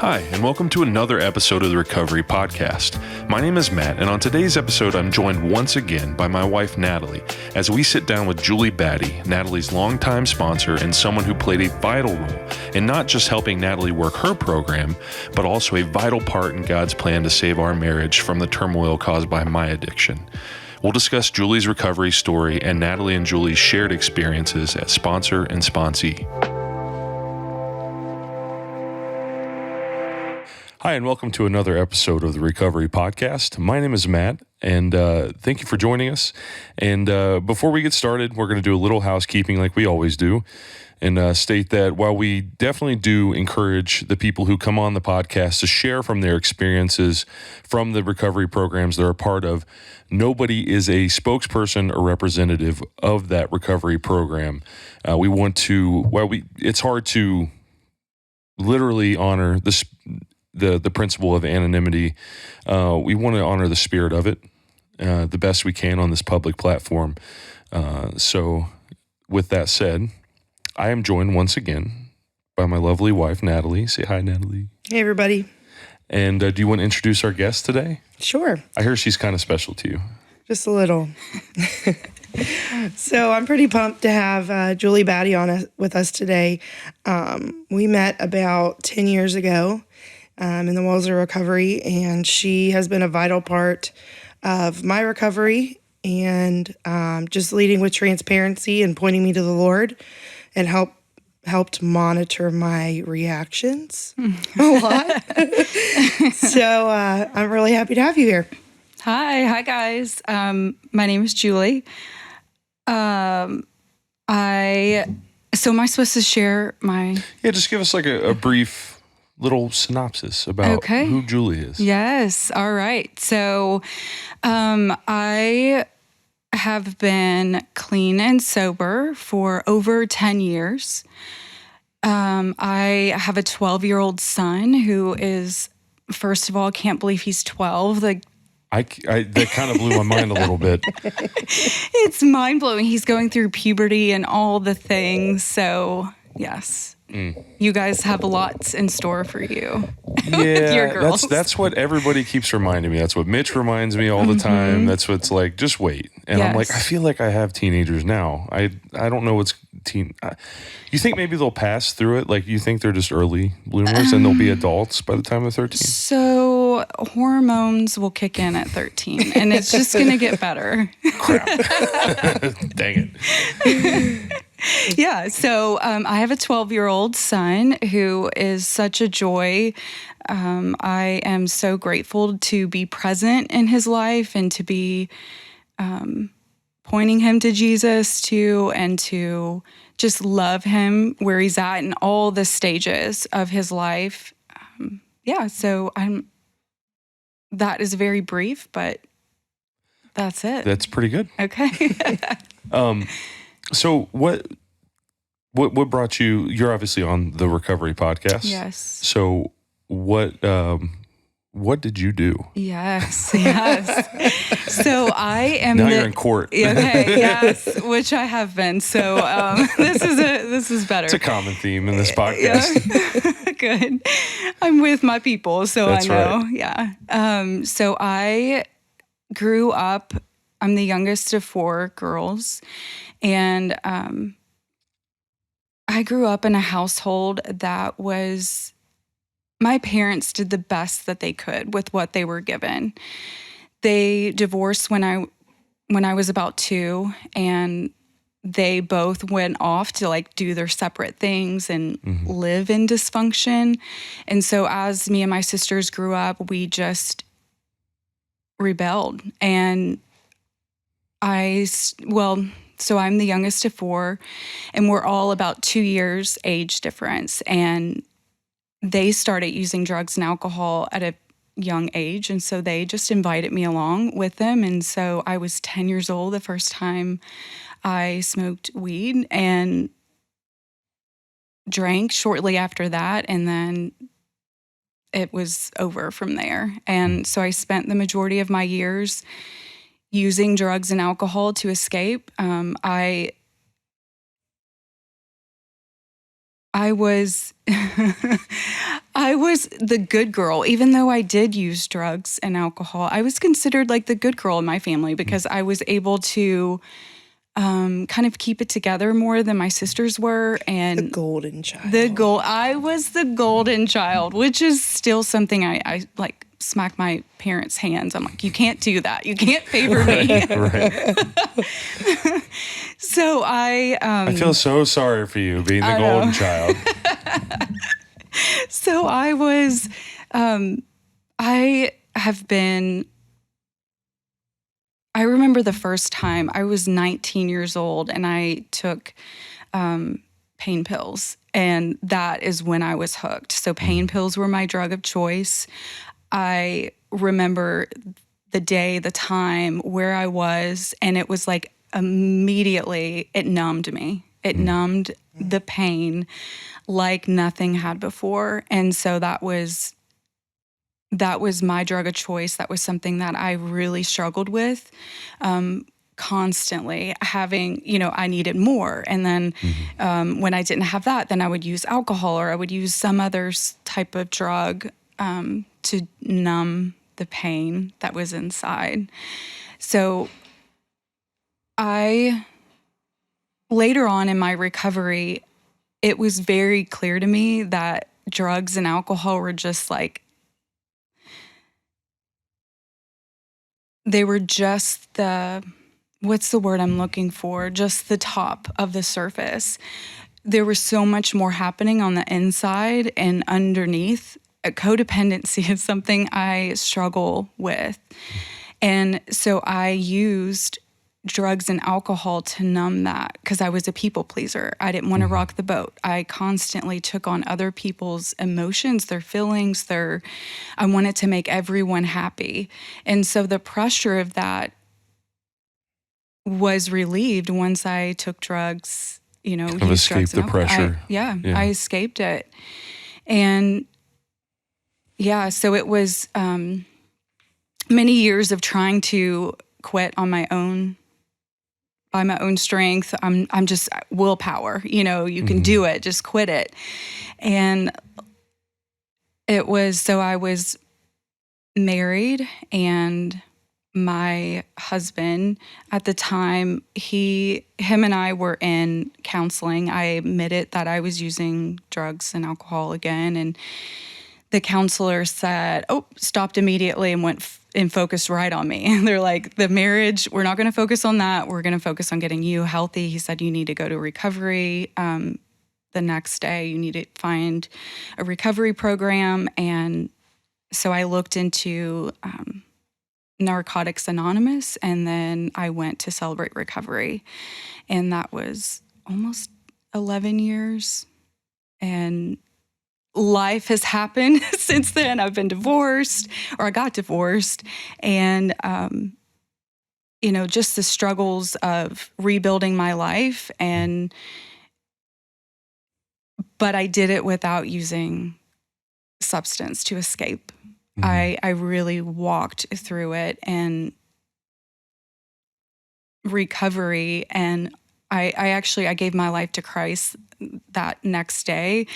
Hi, and welcome to another episode of the Recovery Podcast. My name is Matt, and on today's episode, I'm joined once again by my wife, Natalie, as we sit down with Julie Batty, Natalie's longtime sponsor and someone who played a vital role in not just helping Natalie work her program, but also a vital part in God's plan to save our marriage from the turmoil caused by my addiction. We'll discuss Julie's recovery story and Natalie and Julie's shared experiences as sponsor and sponsee. Hi, and welcome to another episode of the Recovery Podcast. My name is Matt, and thank you for joining us. And before we get started, we're going to do a little housekeeping like we always do, and state that while we definitely do encourage the people who come on the podcast to share from their experiences from the recovery programs they're a part of, nobody is a spokesperson or representative of that recovery program. We want to, it's hard to literally honor the principle of anonymity. We want to honor the spirit of it the best we can on this public platform. So with that said, I am joined once again by my lovely wife, Natalie. Say hi, Natalie. Hey, everybody. And do you want to introduce our guest today? Sure. I hear she's kind of special to you. Just a little. So I'm pretty pumped to have Julie Batty with us today. We met about 10 years ago in the Walls of Recovery, and she has been a vital part of my recovery and just leading with transparency and pointing me to the Lord, and helped monitor my reactions a lot. So I'm really happy to have you here. Hi guys. My name is Julie. So am I supposed to share my... Yeah, just give us like a brief little synopsis about who Julie is. Yes. All right. So I have been clean and sober for over 10 years. I have a 12-year-old son who is, first of all, can't believe he's 12. Like, that kind of blew my mind a little bit. It's mind-blowing. He's going through puberty and all the things. So, yes. You guys have a lot in store for you. Yeah, your girls. That's what everybody keeps reminding me. That's what Mitch reminds me all the time. That's what's like, just wait. And yes. I'm like, I feel like I have teenagers now. I don't know what's you think maybe they'll pass through it? Like, you think they're just early bloomers and they'll be adults by the time they're 13? So hormones will kick in at 13 and it's just going to get better. Crap. Dang it. Yeah, so I have a 12-year-old son who is such a joy. I am so grateful to be present in his life and to be pointing him to Jesus too, and to just love him where he's at in all the stages of his life. So that is very brief, but that's it. That's pretty good. Okay. So what brought you? You're obviously on the Recovery Podcast. Yes. So what did you do? Yes. So I am you're in court. Okay. Yes, which I have been. So this is better. It's a common theme in this podcast. Yeah. Good. I'm with my people, so That's I know. Right. Yeah. So I grew up. I'm the youngest of 4 girls. And I grew up in a household that was, my parents did the best that they could with what they were given. They divorced when I was about 2, and they both went off to like do their separate things and live in dysfunction. And so as me and my sisters grew up, we just rebelled. And so I'm the youngest of 4, and we're all about 2 years age difference. And they started using drugs and alcohol at a young age. And so they just invited me along with them. And so I was 10 years old the first time I smoked weed, and drank shortly after that. And then it was over from there. And so I spent the majority of my years using drugs and alcohol to escape. I I was I was the good girl. Even though I did use drugs and alcohol, I was considered like the good girl in my family because I was able to kind of keep it together more than my sisters were. And The golden child. I was the golden child, which is still something I like smack my parents' hands. I'm like, you can't do that. You can't favor me. Right. So I feel so sorry for you being the golden child. So I was, I have been, I remember the first time I was 19 years old and I took pain pills, and that is when I was hooked. So pain pills were my drug of choice. I remember the day, the time, where I was, and it was like immediately it numbed me. It numbed the pain like nothing had before. And so that was my drug of choice. That was something that I really struggled with, constantly having, I needed more. And then when I didn't have that, then I would use alcohol or I would use some other type of drug to numb the pain that was inside. So later on in my recovery, it was very clear to me that drugs and alcohol were just like, they were just what's the word I'm looking for? Just the top of the surface. There was so much more happening on the inside and underneath. Codependency is something I struggle with. And so I used drugs and alcohol to numb that because I was a people pleaser. I didn't want to rock the boat. I constantly took on other people's emotions, their feelings, I wanted to make everyone happy. And so the pressure of that was relieved once I took drugs, Kind of escape the pressure. I escaped it. And so it was many years of trying to quit on my own, by my own strength. I'm just willpower, you can do it, just quit it. And so I was married, and my husband at the time, him and I were in counseling. I admitted that I was using drugs and alcohol again. And the counselor said, stopped immediately and went and focused right on me. And they're like, the marriage, we're not going to focus on that. We're going to focus on getting you healthy. He said, you need to go to recovery. The next day, you need to find a recovery program. And so I looked into Narcotics Anonymous, and then I went to Celebrate Recovery. And that was almost 11 years. And life has happened since then. I've been divorced, or I got divorced. And, just the struggles of rebuilding my life. But I did it without using substance to escape. I really walked through it, and recovery. And I gave my life to Christ that next day,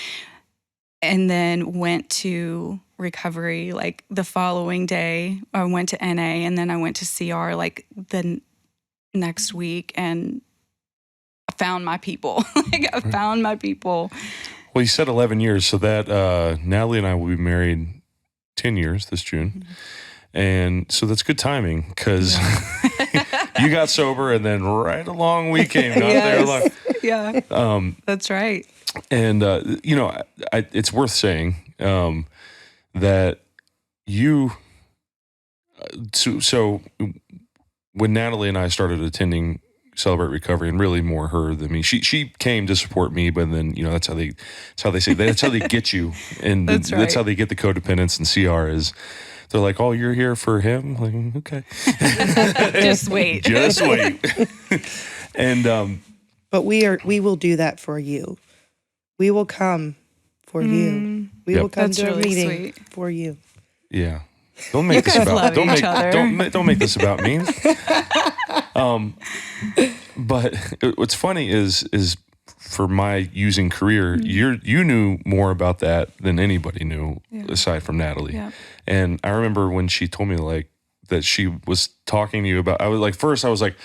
and then went to recovery like the following day. I went to NA, and then I went to CR like the next week, and I found my people. I found my people. Well, you said 11 years, so that Natalie and I will be married 10 years this June. And so that's good timing because you got sober, and then right along we came. That's right. And, it's worth saying that you, so when Natalie and I started attending Celebrate Recovery, and really more her than me, she came to support me, but then, that's how they get you. And that's how they get the codependence and CR is they're like, oh, you're here for him? Like, okay. Just wait. Just wait. And, but we will do that for you. We will come for you. We will come to a meeting for you. Yeah. Don't make this about don't make this about me. But what's funny is for my using career, you knew more about that than anybody knew aside from Natalie. Yeah. And I remember when she told me like that she was talking to you about, I was like, first I was like,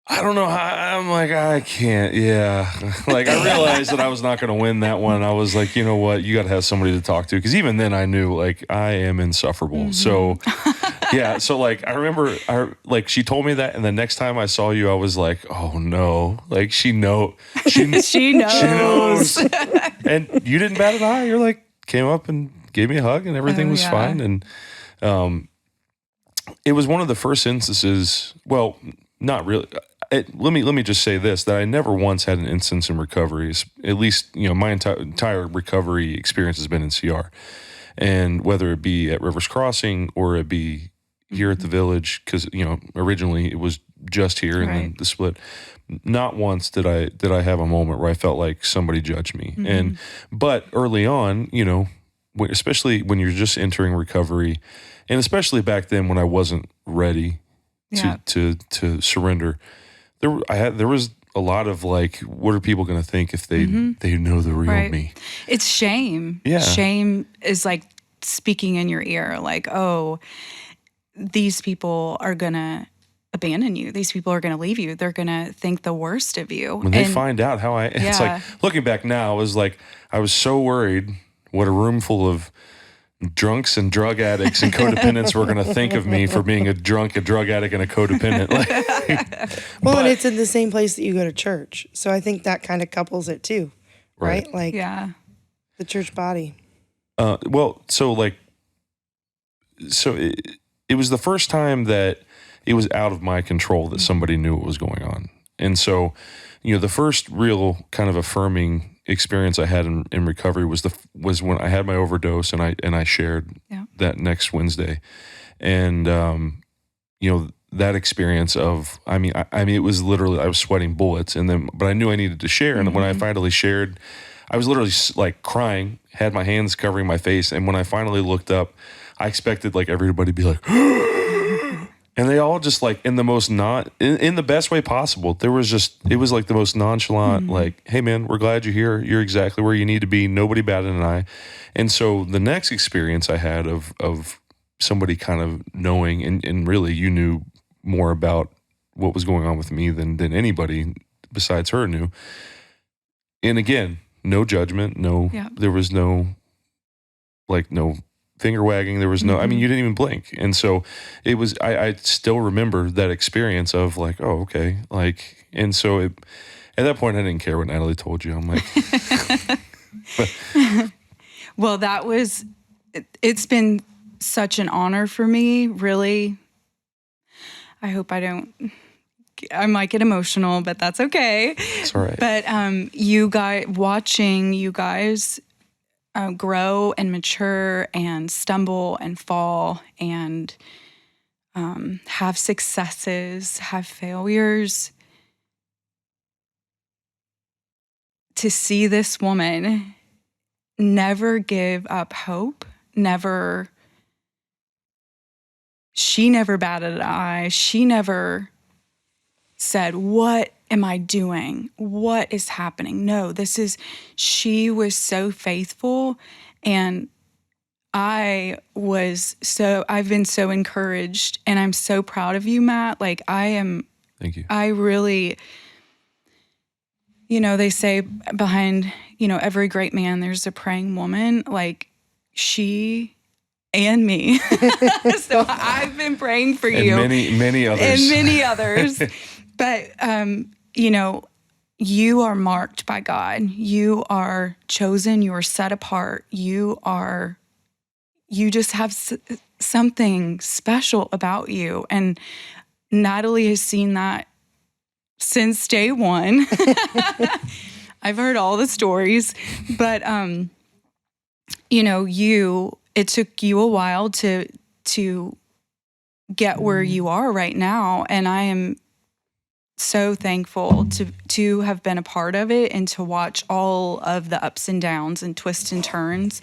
I don't know how, I'm like, I can't. Yeah. Like I realized that I was not going to win that one. I was like, you know what? You got to have somebody to talk to. Cause even then I knew like I am insufferable. So yeah. So like, I remember like she told me that. And the next time I saw you, I was like, oh no, like she knows. She knows. And you didn't bat an eye. You're like, came up and gave me a hug and everything was fine. And, it was one of the first instances, well, not really. Let me just say this, that I never once had an instance in recovery. At least, you know, my entire recovery experience has been in CR. And whether it be at Rivers Crossing or it be here at the Village, because, you know, originally it was just here and then the split. Not once did I have a moment where I felt like somebody judged me. But early on, you know, especially when you're just entering recovery, and especially back then when I wasn't ready to surrender, there was a lot of like, what are people going to think if they know the real me? It's shame. Yeah. Shame is like speaking in your ear, like, oh, these people are going to abandon you. These people are going to leave you. They're going to think the worst of you. When they find out how it's like, looking back now, it was like, I was so worried what a room full of drunks and drug addicts and codependents were going to think of me for being a drunk, a drug addict, and a codependent. And it's in the same place that you go to church. So I think that kind of couples it too, right? Like the church body. It was the first time that it was out of my control that somebody knew what was going on. And so, you know, the first real kind of affirming experience I had in recovery was when I had my overdose and I shared that next Wednesday. And, you know, that experience of, I mean, it was literally, I was sweating bullets but I knew I needed to share. And when I finally shared, I was literally like crying, had my hands covering my face. And when I finally looked up, I expected like everybody to be like, and they all just like in the most in the best way possible. It was like the most nonchalant, like, hey man, we're glad you're here. You're exactly where you need to be. Nobody batted an eye. And so the next experience I had of somebody kind of knowing, and really you knew more about what was going on with me than anybody besides her knew. And again, no judgment, there was no finger wagging. There was no, I mean, you didn't even blink. And so it was, I still remember that experience of like, oh, okay. Like, and so at that point I didn't care what Natalie told you. I'm like, well, it's been such an honor for me, really. I hope I might get emotional, but that's okay. It's all right. But watching you guys grow and mature and stumble and fall and have successes, have failures. To see this woman never give up hope, she never batted an eye. She never said, what am I doing? What is happening? No, she was so faithful, and I've been so encouraged, and I'm so proud of you, Matt. Like Thank you. I really, you know, they say behind, you know, every great man, there's a praying woman. Like she and me. So I've been praying for you. And many others. And many others. But, you know, you are marked by God. You are chosen. You are set apart. You just have something special about you. And Natalie has seen that since day one. I've heard all the stories. But, you know, it took you a while to get where you are right now. And I am so thankful to have been a part of it and to watch all of the ups and downs and twists and turns.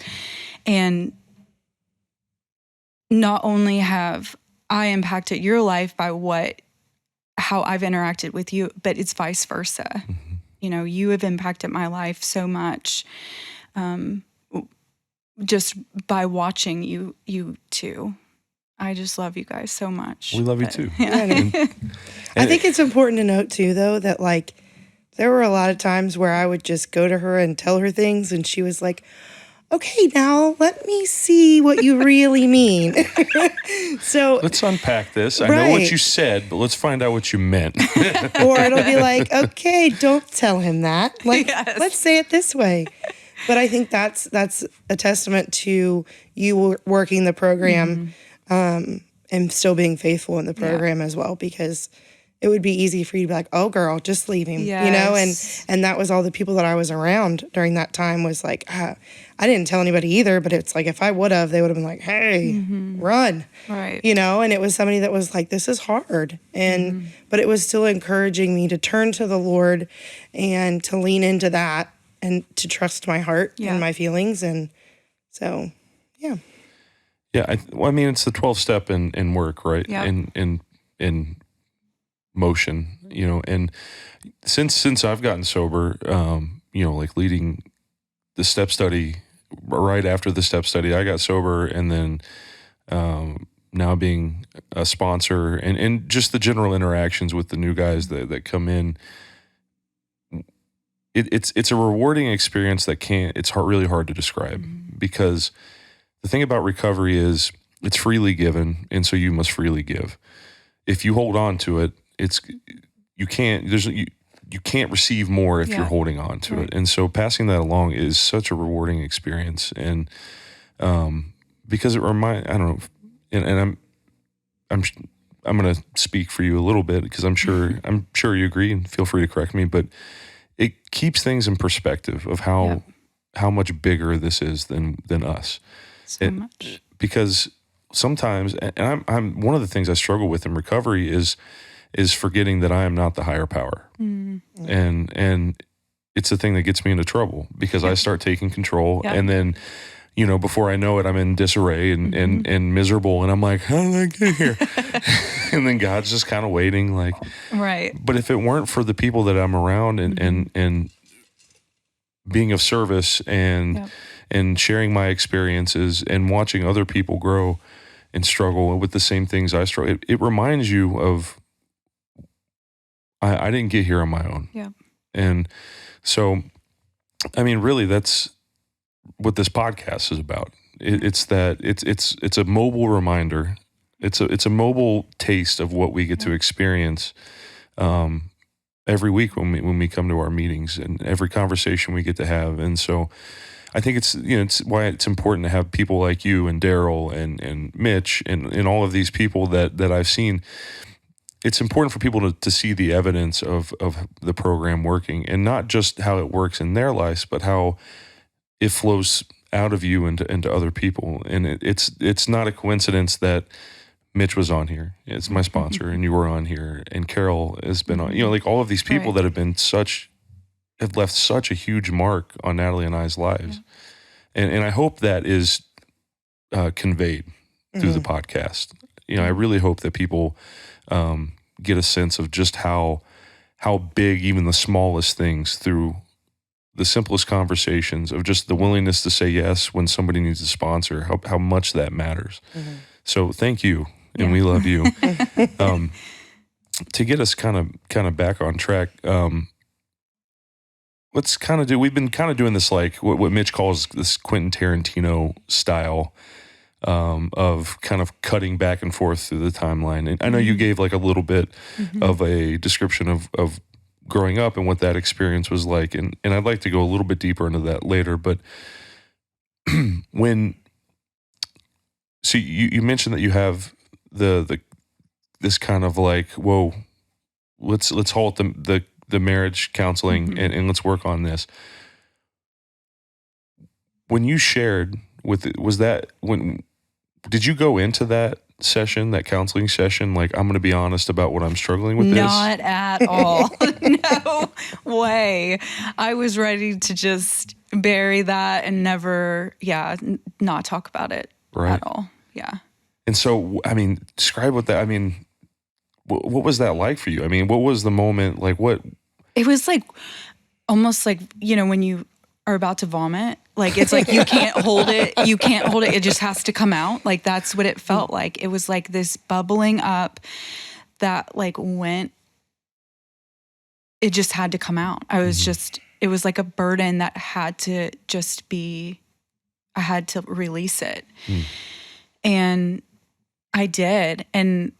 And not only have I impacted your life by how I've interacted with you, but it's vice versa. you have impacted my life so much, just by watching you two. I just love you guys so much. We love you too. Yeah, I think it's important to note too, though, that like there were a lot of times where I would just go to her and tell her things, and she was like, "Okay, now let me see what you really mean." So let's unpack this. I know what you said, but let's find out what you meant. Or it'll be like, "Okay, don't tell him that. Like, let's say it this way." But I think that's a testament to you working the program, and still being faithful in the program as well, because it would be easy for you to be like, "Oh, girl, just leave him," and that was all the people that I was around during that time was like, I didn't tell anybody either, but it's like if I would have, they would have been like, "Hey, run," right? And it was somebody that was like, "This is hard," and but it was still encouraging me to turn to the Lord and to lean into that and to trust my heart and my feelings, and so yeah. Yeah, I mean, it's the 12-step in work, right? Yeah. In motion, and since I've gotten sober, like leading the step study, right after the step study, I got sober, and then now being a sponsor and just the general interactions with the new guys that come in, it's a rewarding experience that it's really hard to describe, because the thing about recovery is it's freely given, and so you must freely give. If you hold on to it, you can't receive more if you're holding on to it. And so passing that along is such a rewarding experience. And because it I don't know, and I'm going to speak for you a little bit, because I'm sure you agree, and feel free to correct me, but it keeps things in perspective of how much bigger this is than us. So much. Because sometimes, and I'm one of the things I struggle with in recovery is forgetting that I am not the higher power. And it's the thing that gets me into trouble, because I start taking control, and then, before I know it, I'm in disarray and miserable, and I'm like, how did I get here? And then God's just kind of waiting, like, right. But if it weren't for the people that I'm around and being of service and sharing my experiences and watching other people grow and struggle with the same things I struggle, it reminds you of, I didn't get here on my own. Yeah. And so, I mean, really, that's what this podcast is about. It's a mobile reminder. It's a mobile taste of what we get to experience every week when we come to our meetings, and every conversation we get to have. And so I think it's why it's important to have people like you and Daryl and Mitch and all of these people that I've seen. It's important for people to see the evidence of the program working, and not just how it works in their lives, but how it flows out of you into other people. And it's not a coincidence that Mitch was on here. It's my sponsor, and you were on here, and Carol has been on. Like all of these people that have left such a huge mark on Natalie and I's lives, and I hope that is conveyed through the podcast. I really hope that people get a sense of just how big even the smallest things, through the simplest conversations of just the willingness to say yes when somebody needs a sponsor, how much that matters. So thank you. And we love you. To get us kind of back on track, let's kind of we've been kind of doing this, like what Mitch calls this Quentin Tarantino style of kind of cutting back and forth through the timeline. And I know you gave like a little bit of a description of growing up and what that experience was like. And I'd like to go a little bit deeper into that later. But so you mentioned that you have this kind of like, whoa, let's halt the marriage counseling and let's work on this. When you shared did you go into that session, that counseling session, like, I'm going to be honest about what I'm struggling with? Not at all. No way. I was ready to just bury that and never, not talk about it at all. Yeah. And so, I mean, describe what that, I mean, what was that like for you? I mean, what was the moment, like what? It was like, almost like, when you are about to vomit, like, it's like you can't hold it. You can't hold it. It just has to come out. Like, that's what it felt like. It was like this bubbling up that like it just had to come out. It was like a burden that had to just be, I had to release it. And I did. And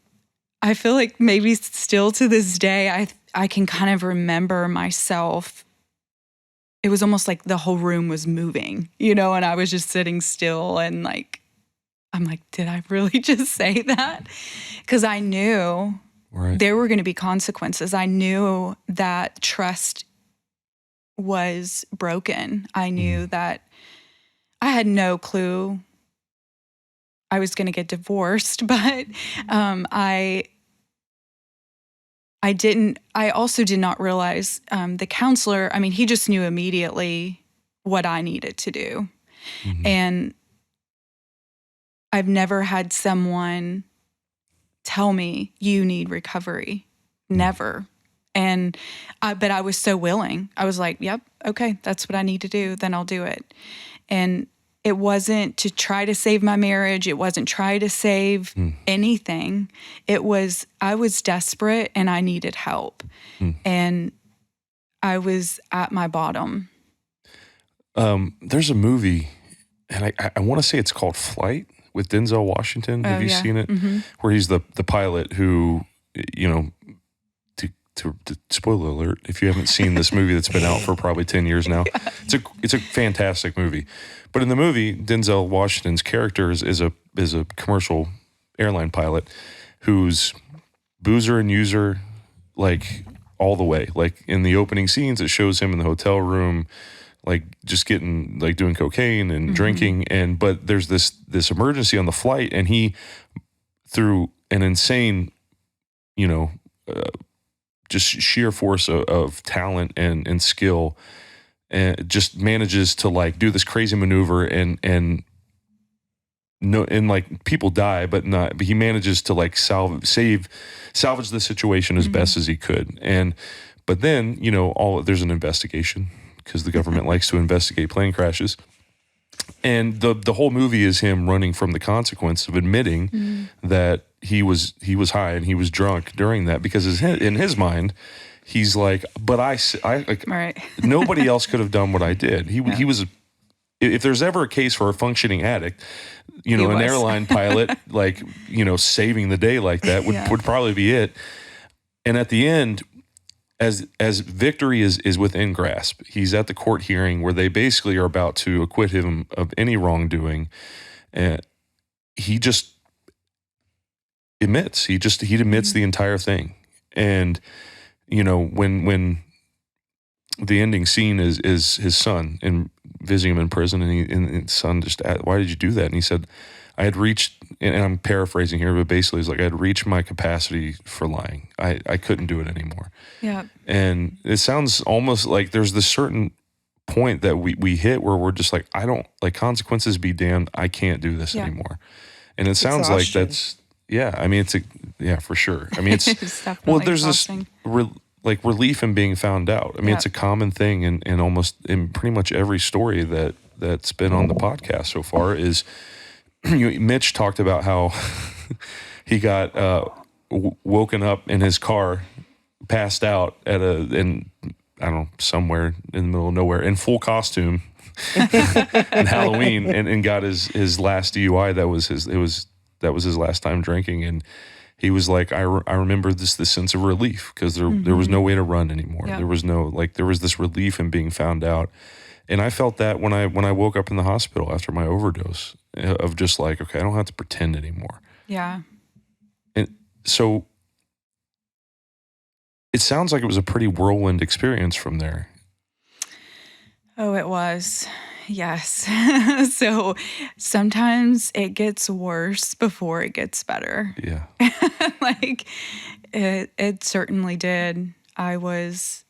I feel like maybe still to this day, I can kind of remember myself. It was almost like the whole room was moving, and I was just sitting still and like, I'm like, did I really just say that? Because I knew there were going to be consequences. I knew that trust was broken. I knew that I had no clue I was going to get divorced, but I also did not realize the counselor, he just knew immediately what I needed to do. And I've never had someone tell me, you need recovery. Never. And but I was so willing. I was like, yep, okay, that's what I need to do. Then I'll do it. And it wasn't to try to save my marriage. It wasn't try to save anything. I was desperate and I needed help. And I was at my bottom. There's a movie, and I want to say it's called Flight with Denzel Washington. Have you seen it? Where he's the pilot who, to spoiler alert, if you haven't seen this movie that's been out for probably 10 years now, it's a fantastic movie. But in the movie, Denzel Washington's character is a commercial airline pilot who's boozer and user, like all the way. Like in the opening scenes, it shows him in the hotel room, like just getting, like doing cocaine and drinking. But there's this emergency on the flight, and he, through an insane, just sheer force of talent and skill, and just manages to like do this crazy maneuver and like people die, but he manages to like salvage the situation as best as he could. But then, there's an investigation because the government likes to investigate plane crashes. And the whole movie is him running from the consequence of admitting that he was high and he was drunk during that, because in his mind, he's like, but I like, right. Nobody else could have done what I did. He was, if there's ever a case for a functioning addict, an airline pilot, like, saving the day like that would probably be it. And at the end, as victory is within grasp, he's at the court hearing where they basically are about to acquit him of any wrongdoing, and he just admits. He admits the entire thing. And when the ending scene is his son and visiting him in prison, and his son just asked, why did you do that? And he said, I had reached, and I'm paraphrasing here, but basically it's like I had reached my capacity for lying. I couldn't do it anymore. Yeah. And it sounds almost like there's this certain point that we hit where we're just like, I don't, like, consequences be damned, I can't do this anymore. And it sounds like that's, for sure. It's there's exhausting. This relief in being found out. It's a common thing in almost in pretty much every story that's been on the podcast so far. Is Mitch talked about how he got woken up in his car, passed out somewhere in the middle of nowhere in full costume in Halloween, and got his last DUI. That was his last time drinking, and he was like, I remember this sense of relief, because there was no way to run anymore. Yep. There was this relief in being found out. And I felt that when I woke up in the hospital after my overdose, of just like, okay, I don't have to pretend anymore. Yeah. And so it sounds like it was a pretty whirlwind experience from there. Oh, it was. Yes. So sometimes it gets worse before it gets better. Yeah. Like it certainly did. I was,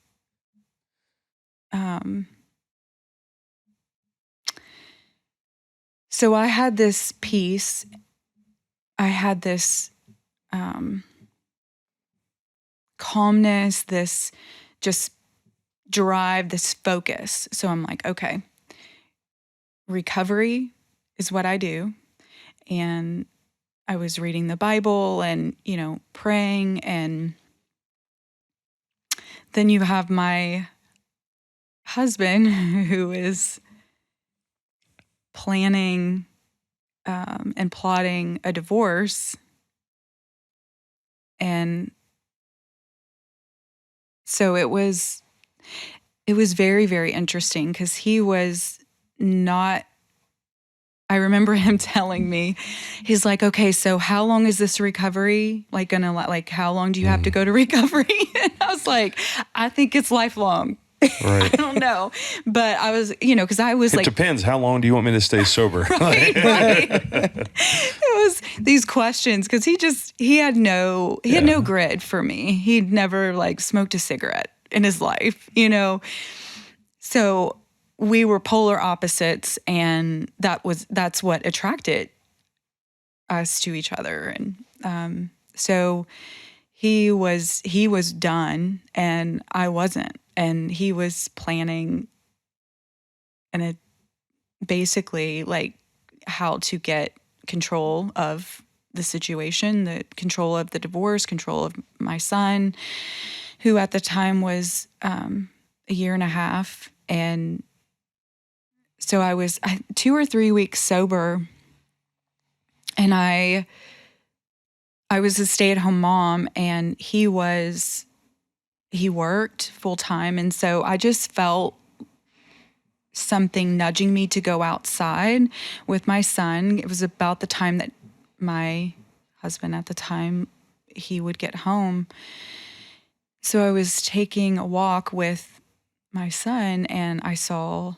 so I had this peace. I had this, calmness, this just drive, this focus. So I'm like, okay, recovery is what I do. And I was reading the Bible and, praying. And then you have my husband who is planning and plotting a divorce. And so it was very, very interesting because he was not, I remember him telling me, he's like, okay, so how long is this recovery how long do you have to go to recovery? And I was like, I think it's lifelong. Right. I don't know. But I was, because I was It like, depends. How long do you want me to stay sober? right. It was these questions because he had no grid for me. He'd never smoked a cigarette in his life, So we were polar opposites, and that's what attracted us to each other. And so he was done and I wasn't. And he was planning and basically how to get control of the situation, the control of the divorce, control of my son, who at the time was a year and a half. And so I was 2 or 3 weeks sober, and I was a stay-at-home mom, and he worked full time. And so I just felt something nudging me to go outside with my son. It was about the time that my husband at the time, he would get home. So I was taking a walk with my son, and I saw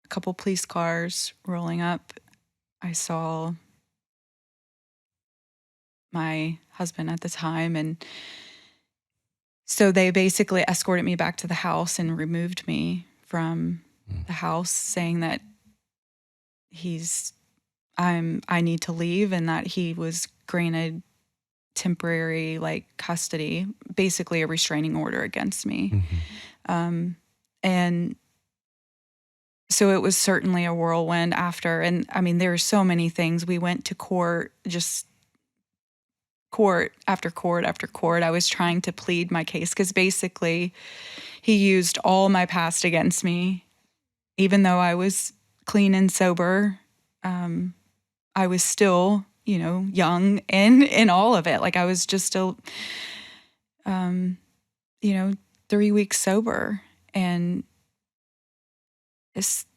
a couple police cars rolling up. I saw my husband at the time, and so they basically escorted me back to the house and removed me from the house, saying that I need to leave, and that he was granted temporary custody, basically a restraining order against me. Mm-hmm. And so it was certainly a whirlwind after. And I mean, there were so many things. We went to court, just court after court after court. I was trying to plead my case because basically he used all my past against me. Even though I was clean and sober, I was still, young in all of it. I was just still, 3 weeks sober. And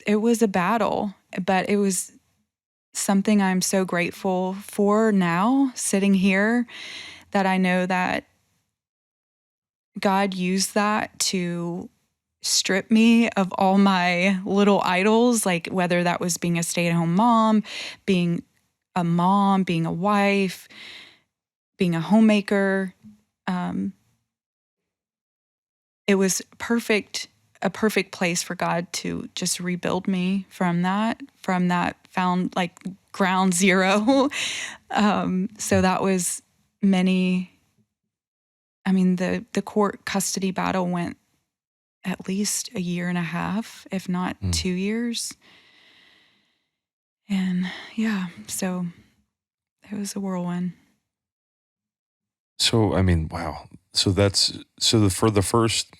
it was a battle, but it was something I'm so grateful for now, sitting here, that I know that God used that to strip me of all my little idols, whether that was being a stay-at-home mom, being a wife, being a homemaker. It was a perfect place for God to just rebuild me from that found ground zero. So that was the court custody battle went at least a year and a half, if not 2 years. And so it was a whirlwind. So, wow. So for the first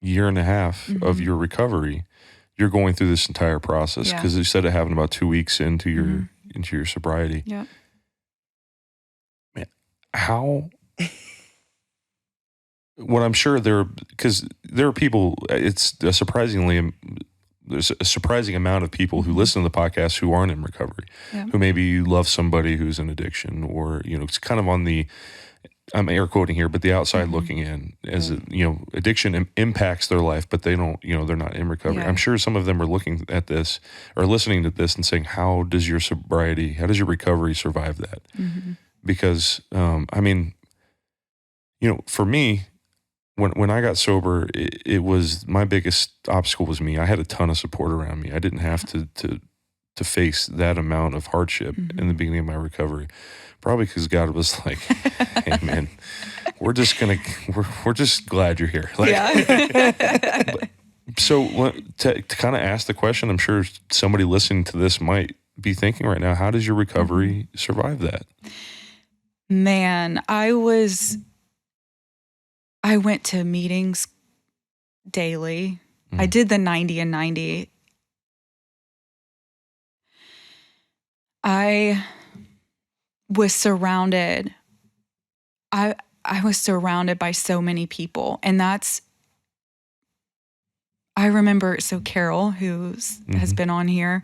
year and a half of your recovery, you're going through this entire process, because you said it happened about 2 weeks into your sobriety. Yeah. Man, how? What I'm sure because there are people. There's a surprising amount of people who listen to the podcast who aren't in recovery, who maybe love somebody who's in addiction, or it's kind of on the, I'm air quoting here, but the outside looking in, as addiction impacts their life, but they don't, they're not in recovery. Yeah. I'm sure some of them are looking at this or listening to this and saying, how does your recovery survive that? Because, for me, when I got sober, it was, my biggest obstacle was me. I had a ton of support around me. I didn't have to to face that amount of hardship in the beginning of my recovery. Probably because God was like, "Hey, man, we're just glad you're here." Like, Yeah. so to kind of ask the question, I'm sure somebody listening to this might be thinking right now, how does your recovery survive that? Man, I went to meetings daily. I did the 90 and 90. I was surrounded. I was surrounded by so many people, and I remember, so Carol, who has been on here,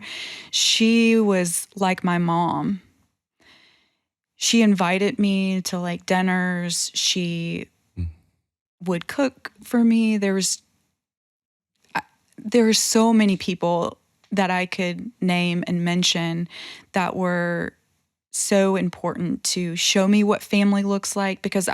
she was like my mom. She invited me to like dinners. She would cook for me. There were so many people that I could name and mention that were so important to show me what family looks like, because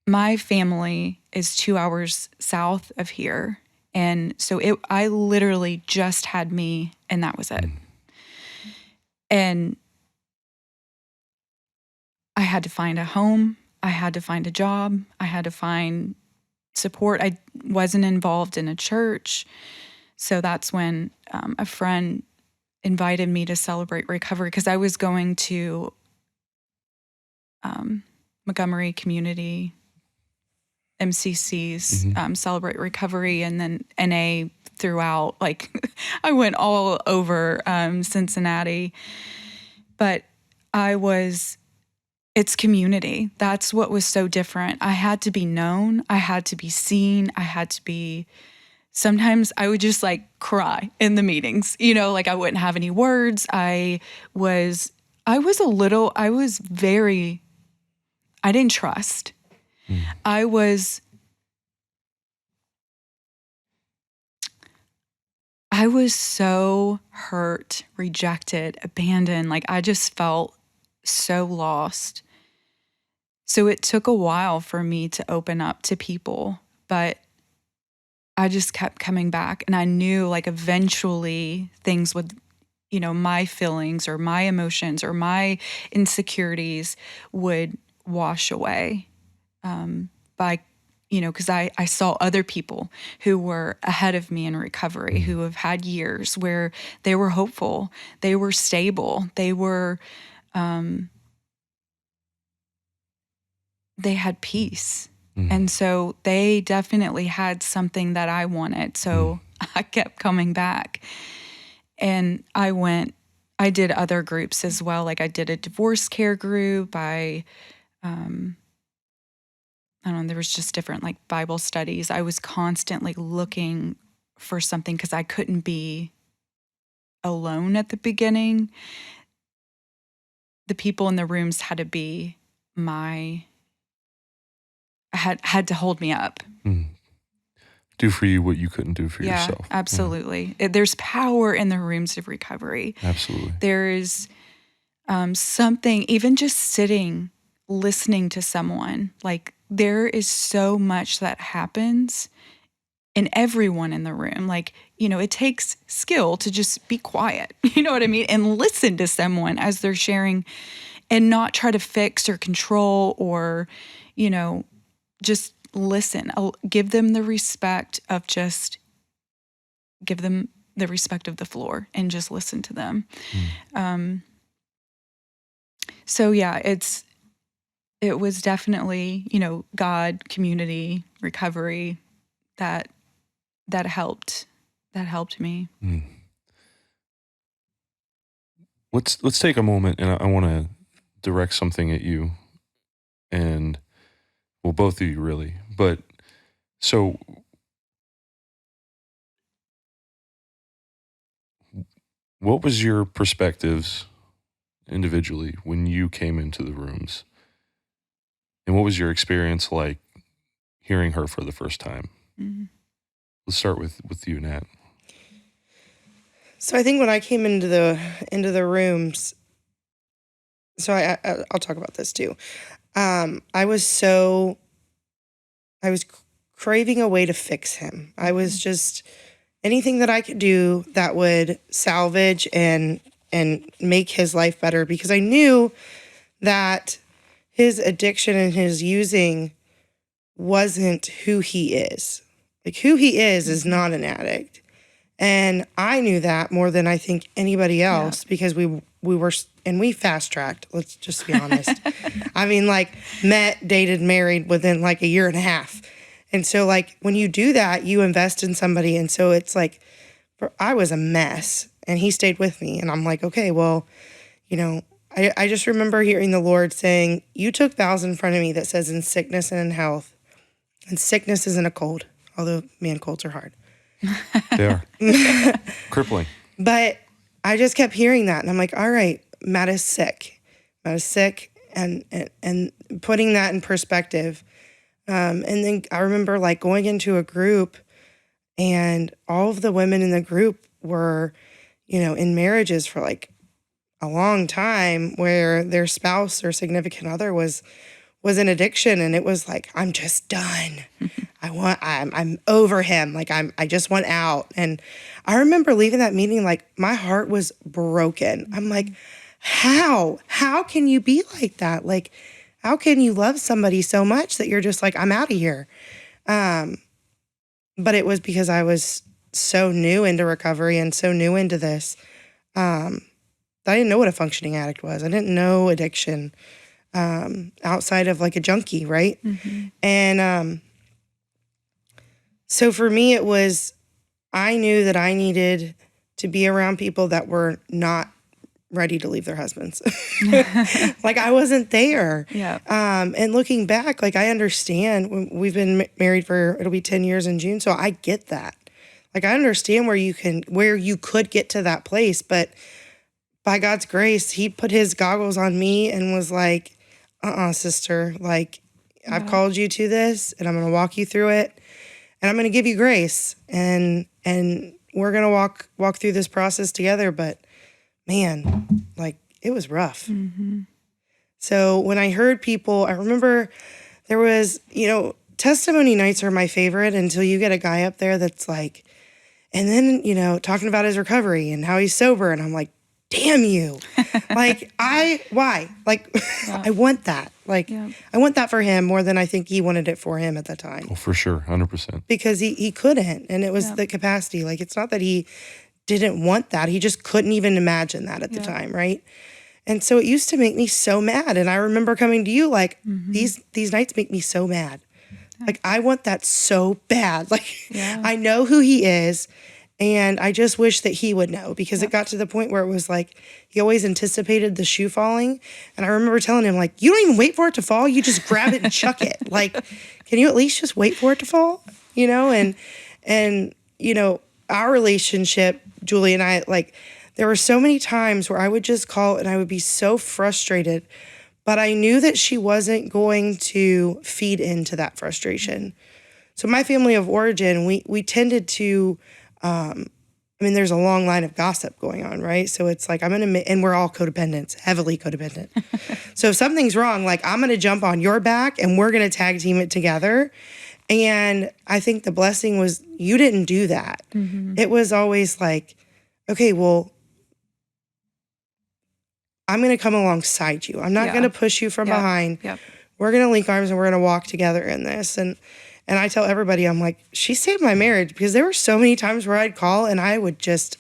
my family is 2 hours south of here. And so I literally just had me, and that was it. And I had to find a home. I had to find a job. I had to find support. I wasn't involved in a church. So that's when a friend invited me to celebrate recovery, because I was going to Montgomery Community, MCC's Celebrate Recovery, and then NA throughout. Like, I went all over Cincinnati. But it's community. That's what was so different. I had to be known. I had to be seen. Sometimes I would just like cry in the meetings, like I wouldn't have any words. I didn't trust. I was so hurt, rejected, abandoned. Like, I just felt so lost. So it took a while for me to open up to people, but I just kept coming back, and I knew like eventually things would, my feelings or my emotions or my insecurities would wash away because I saw other people who were ahead of me in recovery, who have had years where they were hopeful, they were stable, they had peace. And so they definitely had something that I wanted. So I kept coming back. And I did other groups as well. Like, I did a divorce care group. I don't know, there was just different like Bible studies. I was constantly looking for something because I couldn't be alone at the beginning. The people in the rooms had to be had to hold me up. Do for you what you couldn't do for yourself. Absolutely. There's power in the rooms of recovery. Absolutely. There is something, even just sitting, listening to someone, like there is so much that happens in everyone in the room. Like, it takes skill to just be quiet, you know what I mean? And listen to someone as they're sharing, and not try to fix or control or, just listen. I'll give them the respect of the floor and just listen to them. So yeah, it was definitely, God, community, recovery that helped me. Let's take a moment, and I want to direct something at you, and well, both of you really. But so what was your perspectives individually when you came into the rooms? And what was your experience like hearing her for the first time? Let's start with you, Nat. So I think when I came into the rooms, so I'll talk about this too. I was craving a way to fix him. I was just anything that I could do that would salvage and make his life better, because I knew that his addiction and his using wasn't who he is. Like, who he is not an addict. And I knew that more than I think anybody else, because we were, and we fast tracked, let's just be honest. I mean, like, met, dated, married within like a year and a half. And so, like, when you do that, you invest in somebody. And so it's like, I was a mess, and he stayed with me. And I'm like, okay, well, you know, I just remember hearing the Lord saying, you took vows in front of me that says in sickness and in health. And sickness isn't a cold, although, man, colds are hard. They are. Crippling. But I just kept hearing that. And I'm like, all right, Matt is sick. Matt is sick. And putting that in perspective. And then I remember, like, going into a group, and all of the women in the group were, you know, in marriages for like a long time, where their spouse or significant other was an addiction. And it was like, I'm just done. I'm over him. Like, I just want out. And I remember leaving that meeting, like, my heart was broken. I'm like, how can you be like that? Like, how can you love somebody so much that you're just like, I'm out of here? But it was because I was so new into recovery and so new into this, that I didn't know what a functioning addict was. I didn't know addiction, outside of like a junkie, right? And so for me, it was, I knew that I needed to be around people that were not ready to leave their husbands. Like, I wasn't there. Yeah. And looking back, like, I understand, we've been married for, it'll be 10 years in June. So I get that. Like, I understand where you could get to that place, but by God's grace, he put his goggles on me and was like, sister, like, I've called you to this, and I'm going to walk you through it, and I'm going to give you grace, and we're going to walk through this process together. But man, like, it was rough. So when I heard people, I remember there was, you know, testimony nights are my favorite until you get a guy up there that's like, and then, you know, talking about his recovery and how he's sober. And I'm like, damn you. Like, why? Like, I want that. Like, I want that for him more than I think he wanted it for him at the time. Oh, for sure. 100%. Because he couldn't. And it was the capacity. Like, it's not that he didn't want that. He just couldn't even imagine that at the time, right? And so it used to make me so mad. And I remember coming to you like, these nights make me so mad. Like, I want that so bad. Like, I know who he is, and I just wish that he would know, because it got to the point where it was like, he always anticipated the shoe falling. And I remember telling him, like, you don't even wait for it to fall. You just grab it and chuck it. Like, can you at least just wait for it to fall? You know, and, you know, our relationship, Julie and I, like, there were so many times where I would just call and I would be so frustrated, but I knew that she wasn't going to feed into that frustration. So my family of origin, we tended to, I mean, there's a long line of gossip going on, right? So it's like, and we're all codependents, heavily codependent. So if something's wrong, like, I'm going to jump on your back and we're going to tag team it together. And I think the blessing was, you didn't do that. It was always like, okay, well, I'm going to come alongside you. I'm not going to push you from behind. We're going to link arms and we're going to walk together in this. And I tell everybody, I'm like, she saved my marriage, because there were so many times where I'd call and I would just,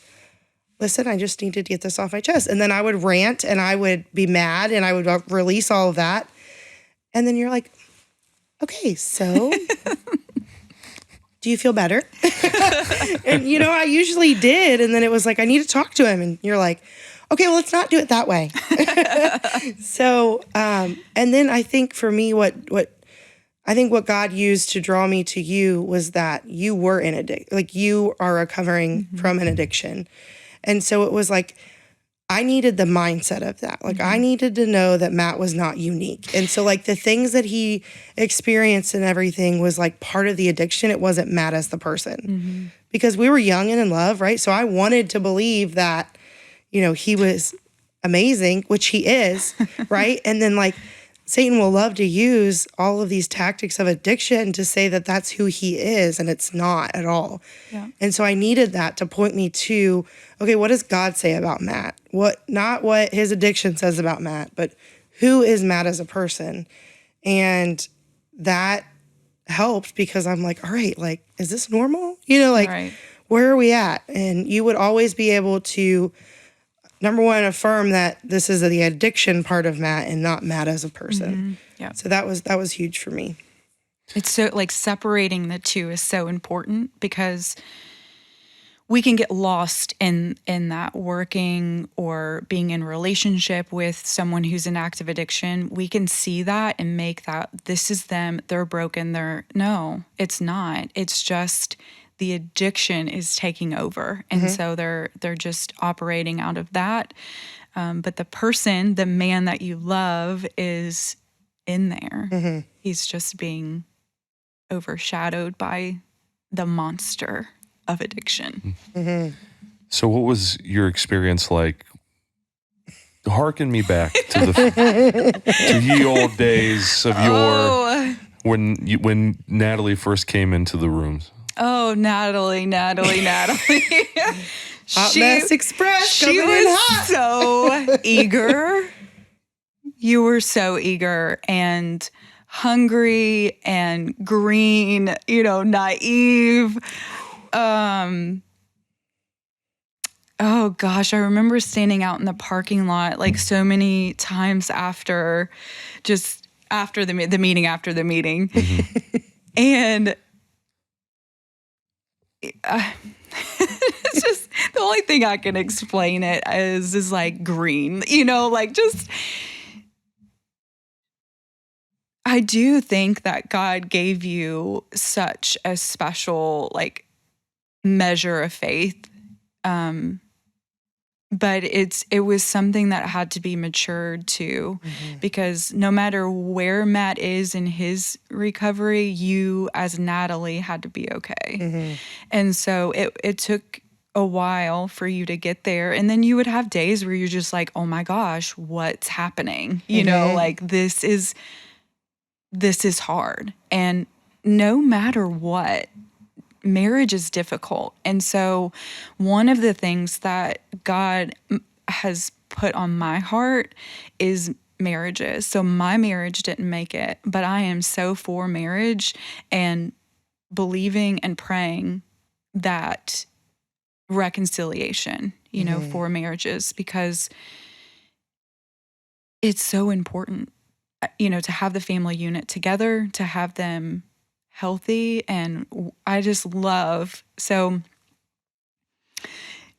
listen, I just needed to get this off my chest. And then I would rant and I would be mad and I would release all of that. And then you're like, okay, so do you feel better? And, you know, I usually did. And then it was like, I need to talk to him. And you're like, okay, well, let's not do it that way. So, and then I think for me, what God used to draw me to you was that you were in addiction, like, you are recovering from an addiction. And so it was like, I needed the mindset of that. Like, I needed to know that Matt was not unique. And so, like, the things that he experienced and everything was like part of the addiction. It wasn't Matt as the person, because we were young and in love, right? So I wanted to believe that, you know, he was amazing, which he is, right? And then, like, Satan will love to use all of these tactics of addiction to say that that's who he is, and it's not at all. Yeah. And so I needed that to point me to, okay, what does God say about Matt? Not what his addiction says about Matt, but who is Matt as a person? And that helped because I'm like, all right, like, is this normal? Right. Where are we at? And you would always be able to, number one, affirm that this is the addiction part of Matt and not Matt as a person. Mm-hmm. Yeah. So that was huge for me. It's so like separating the two is so important because we can get lost in that working or being in relationship with someone who's in active addiction. We can see that and make that this is them, they're broken, no, it's not. It's just the addiction is taking over. And so they're just operating out of that. But the person, the man that you love is in there. He's just being overshadowed by the monster of addiction. So what was your experience like? Harken me back to the to ye old days of yore when Natalie first came into the rooms. Oh, Natalie. Hot Mess Express. She was so eager. You were so eager and hungry and green, naive. Oh gosh, I remember standing out in the parking lot like so many times after the meeting, and it's just the only thing I can explain it is like green, like just. I do think that God gave you such a special like measure of faith. But it was something that had to be matured to, because no matter where Matt is in his recovery, you as Natalie had to be okay. And so it took a while for you to get there. And then you would have days where you're just like, oh my gosh, what's happening? Like this is hard. And no matter what, marriage is difficult. And so one of the things that God has put on my heart is marriages. So my marriage didn't make it, but I am so for marriage and believing and praying that reconciliation, for marriages, because it's so important, to have the family unit together, to have them healthy. And I just love, so,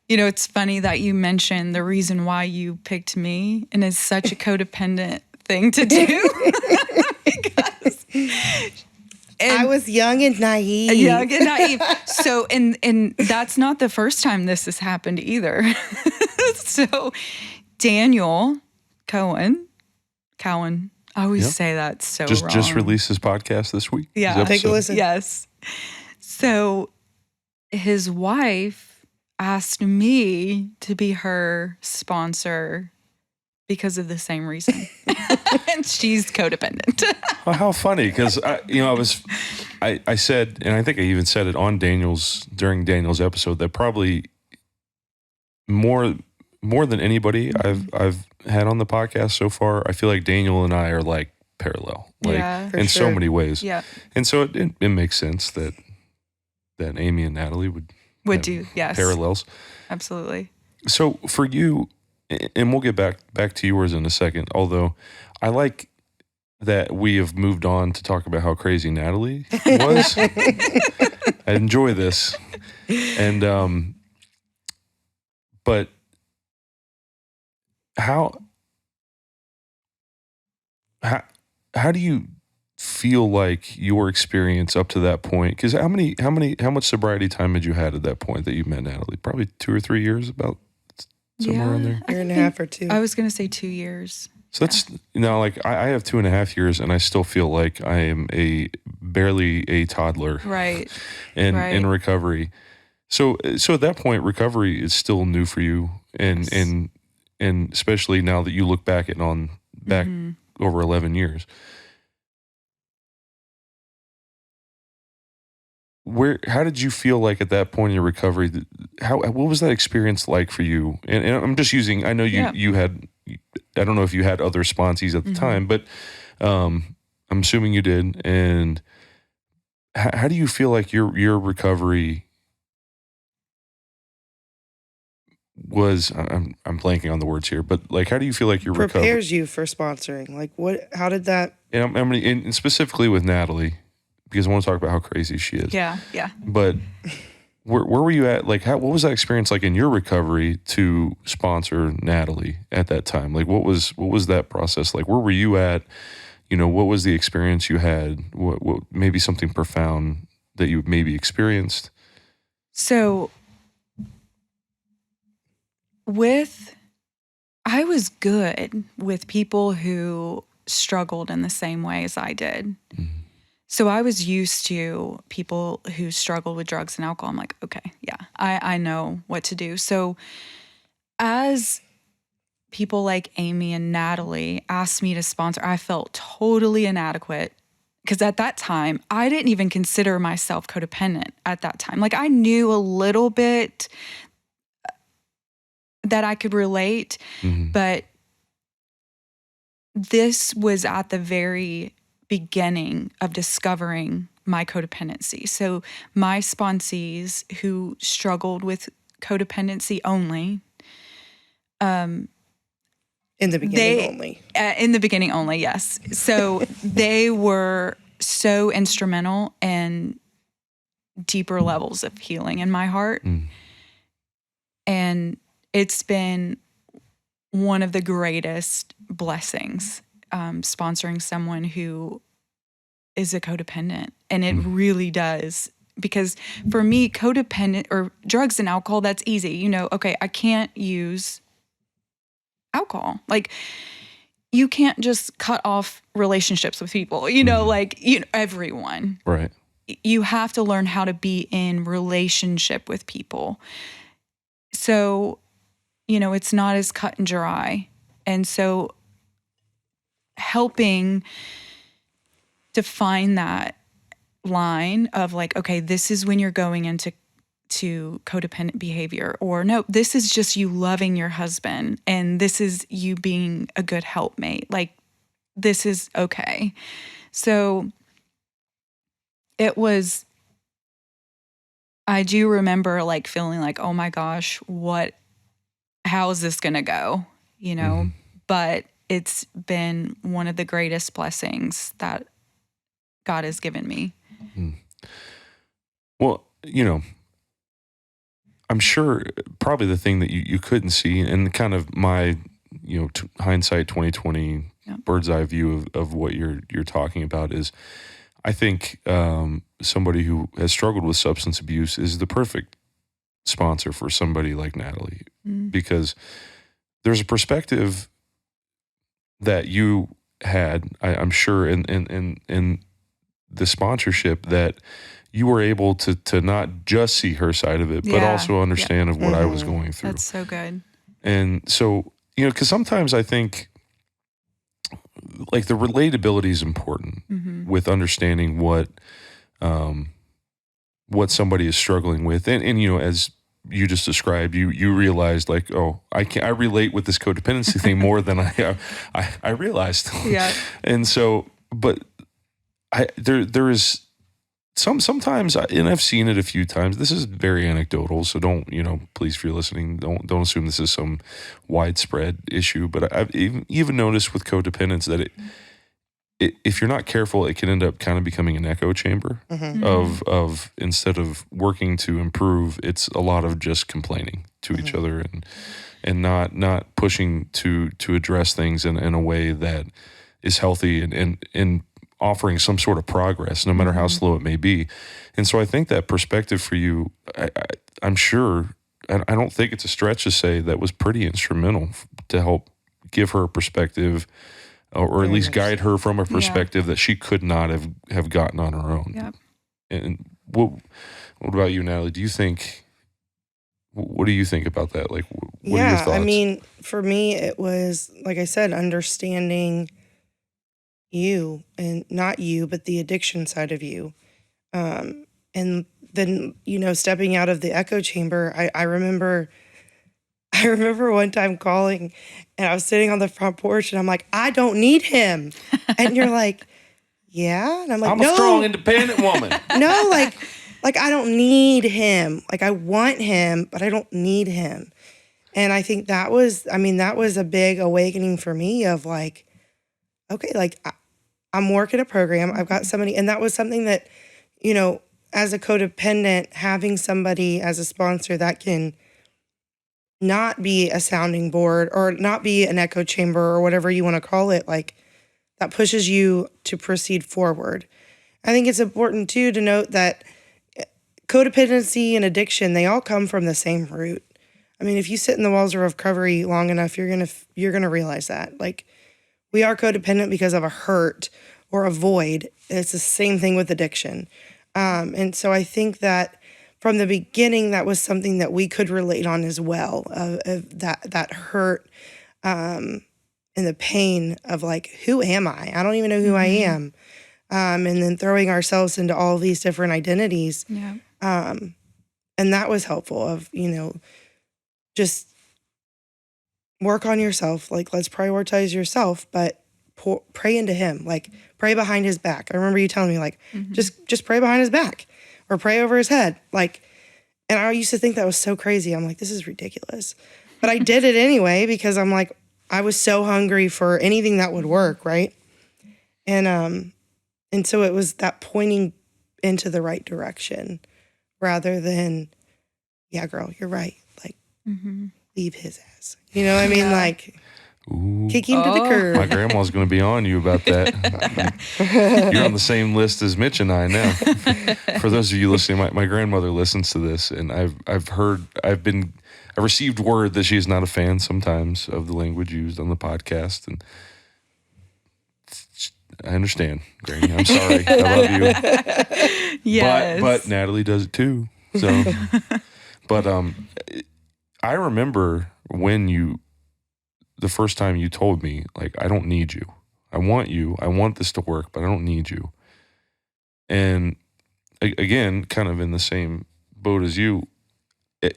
it's funny that you mentioned the reason why you picked me, and it's such a codependent thing to do. Because I was young and naive. So, and that's not the first time this has happened either. So Daniel Cowan, I always say that so wrong. Just released his podcast this week. Yeah. Take a listen. Yes. So his wife asked me to be her sponsor because of the same reason. And she's codependent. Well, how funny, because I said, and I think I even said it on during Daniel's episode, that probably more than anybody I've had on the podcast so far, I feel like Daniel and I are like parallel, in so many ways. Yeah. And so it makes sense that Amy and Natalie would do, yes, parallels. Absolutely. So for you, and we'll get back to yours in a second, although I like that we have moved on to talk about how crazy Natalie was. I enjoy this. And but how do you feel like your experience up to that point? Because how much sobriety time had you had at that point that you met Natalie? Probably 2 or 3 years, about somewhere around there. Year and a half or 2. I was going to say 2 years. So that's like I have 2.5 years, and I still feel like I am barely a toddler, right? In recovery. So at that point, recovery is still new for you, and especially now that you look back over 11 years. How did you feel like at that point in your recovery? What was that experience like for you? And I'm just using, I know you had, I don't know if you had other sponsees at the time, but I'm assuming you did. And how do you feel like your recovery was? I'm blanking on the words here, but like, how do you feel like your recovery prepares you for sponsoring? Like how did that? And and specifically with Natalie, because I want to talk about how crazy she is. Yeah. But where were you at? Like, what was that experience like in your recovery to sponsor Natalie at that time? Like, what was that process like? Where were you at? What was the experience you had? What maybe something profound that you maybe experienced? So I was good with people who struggled in the same way as I did. Mm-hmm. So I was used to people who struggled with drugs and alcohol. I'm like, okay, yeah, I know what to do. So as people like Amy and Natalie asked me to sponsor, I felt totally inadequate because at that time, I didn't even consider myself codependent at that time. Like I knew a little bit that I could relate, but this was at the very beginning of discovering my codependency. So my sponsees who struggled with codependency only, in the beginning only, yes. So they were so instrumental in deeper levels of healing in my heart. And it's been one of the greatest blessings, sponsoring someone who is a codependent. And it really does. Because for me, codependent or drugs and alcohol, that's easy. Okay, I can't use alcohol. Like, you can't just cut off relationships with people, everyone. Right. You have to learn how to be in relationship with people. So, it's not as cut and dry. And so helping define that line of like, okay, this is when you're going into codependent behavior, or no, this is just you loving your husband and this is you being a good helpmate. Like, this is okay. So I do remember like feeling like, oh my gosh, how is this going to go? But it's been one of the greatest blessings that God has given me. Well, I'm sure probably the thing that you couldn't see, and kind of my, hindsight 2020 bird's eye view of what you're talking about is, I think somebody who has struggled with substance abuse is the perfect sponsor for somebody like Natalie, because there's a perspective that you had, I'm sure, in the sponsorship, that you were able to not just see her side of it, but also understand of what I was going through. That's so good. And so, because sometimes I think like the relatability is important with understanding what somebody is struggling with. And as you just described, you realized like, oh, I relate with this codependency thing more than I realized. Yeah. And so, but there is sometimes, and I've seen it a few times. This is very anecdotal, so don't, please, if you're listening, don't assume this is some widespread issue. But I've even noticed with codependence that if you're not careful, it can end up kind of becoming an echo chamber of instead of working to improve, it's a lot of just complaining to each other and not pushing to address things in a way that is healthy and offering some sort of progress, no matter how slow it may be. And so I think that perspective for you, I'm sure, I don't think it's a stretch to say that was pretty instrumental to help give her a perspective, or at least guide her from a perspective that she could not have gotten on her own. Yep. And what about you, Natalie? What do you think about that? Like, what are your thoughts? I mean, for me, it was, like I said, understanding you, and not you, but the addiction side of you. And then, stepping out of the echo chamber, I remember one time calling, and I was sitting on the front porch, and I'm like, I don't need him. And you're like, yeah? And I'm like, I'm no, a strong, independent woman. no, like I don't need him. Like, I want him, but I don't need him. And I think that was a big awakening for me of like, okay, like I'm working a program. I've got somebody, and that was something that, as a codependent, having somebody as a sponsor that can not be a sounding board or not be an echo chamber or whatever you want to call it, like that pushes you to proceed forward. I think it's important too to note that codependency and addiction, they all come from the same root. I mean, if you sit in the walls of recovery long enough, you're gonna realize that. Like, we are codependent because of a hurt or a void. It's the same thing with addiction. And so I think that from the beginning, that was something that we could relate on as well, of that hurt and the pain of like, who am I? I don't even know who I am. And then throwing ourselves into all these different identities. Yeah. And that was helpful of, just work on yourself. Like, let's prioritize yourself, but pray into him. Like, pray behind his back. I remember you telling me, like, just pray behind his back or pray over his head. Like, and I used to think that was so crazy. I'm like, this is ridiculous. But I did it anyway because I'm like, I was so hungry for anything that would work, right? And so it was that pointing into the right direction rather than, yeah, girl, you're right. Like, leave his ass. You know what I mean? Like, kick him to the curb. My grandma's going to be on you about that. You're on the same list as Mitch and I now. For those of you listening, my grandmother listens to this, and I've received word that she is not a fan sometimes of the language used on the podcast, and I understand, Granny. I'm sorry. I love you. Yes. But Natalie does it too. So, but I remember when the first time you told me, like, I don't need you. I want you. I want this to work, but I don't need you. And again, kind of in the same boat as you,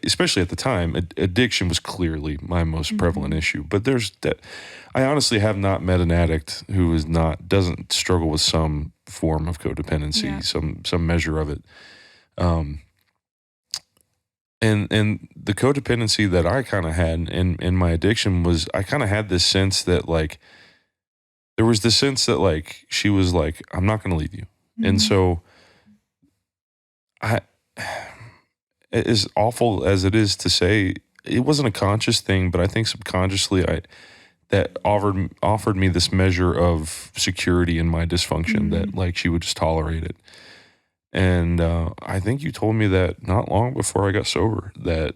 especially at the time, addiction was clearly my most prevalent issue. But I honestly have not met an addict who doesn't struggle with some form of codependency, some measure of it. And the codependency that I kind of had in my addiction was, I kind of had this sense that, like, there was this sense that, like, she was like, I'm not going to leave you. And so as awful as it is to say, it wasn't a conscious thing, but I think subconsciously that offered me this measure of security in my dysfunction, that, like, she would just tolerate it. And I think you told me that not long before I got sober, that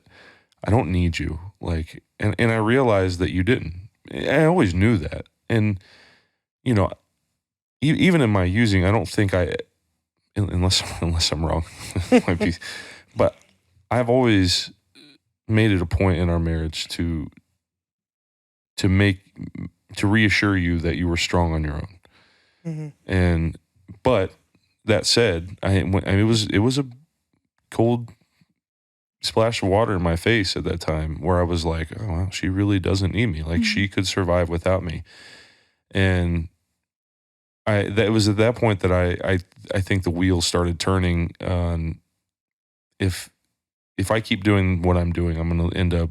I don't need you. Like, and I realized that you didn't. I always knew that. And, even in my using, I don't think unless I'm wrong, might be, but I've always made it a point in our marriage to reassure you that you were strong on your own. But that said, it was a cold splash of water in my face at that time, where I was like, oh, well, she really doesn't need me. Like, she could survive without me. And that was at that point that I think the wheels started turning on, if I keep doing what I'm doing, I'm going to end up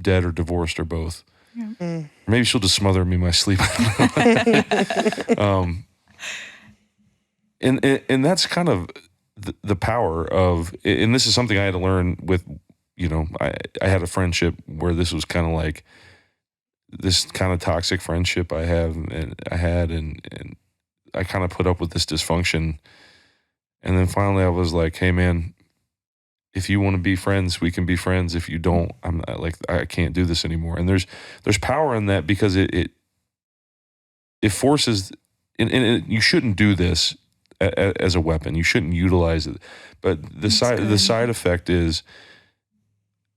dead or divorced or both. Yeah. Maybe she'll just smother me in my sleep. And that's kind of the power of, and this is something I had to learn with, I had a friendship where this was kind of like this kind of toxic friendship I had, and I kind of put up with this dysfunction. And then finally I was like, hey man, if you want to be friends, we can be friends. If you don't, I'm not, like, I can't do this anymore. And there's power in that, because it forces, and you shouldn't do this as a weapon. You shouldn't utilize it. But the side effect is,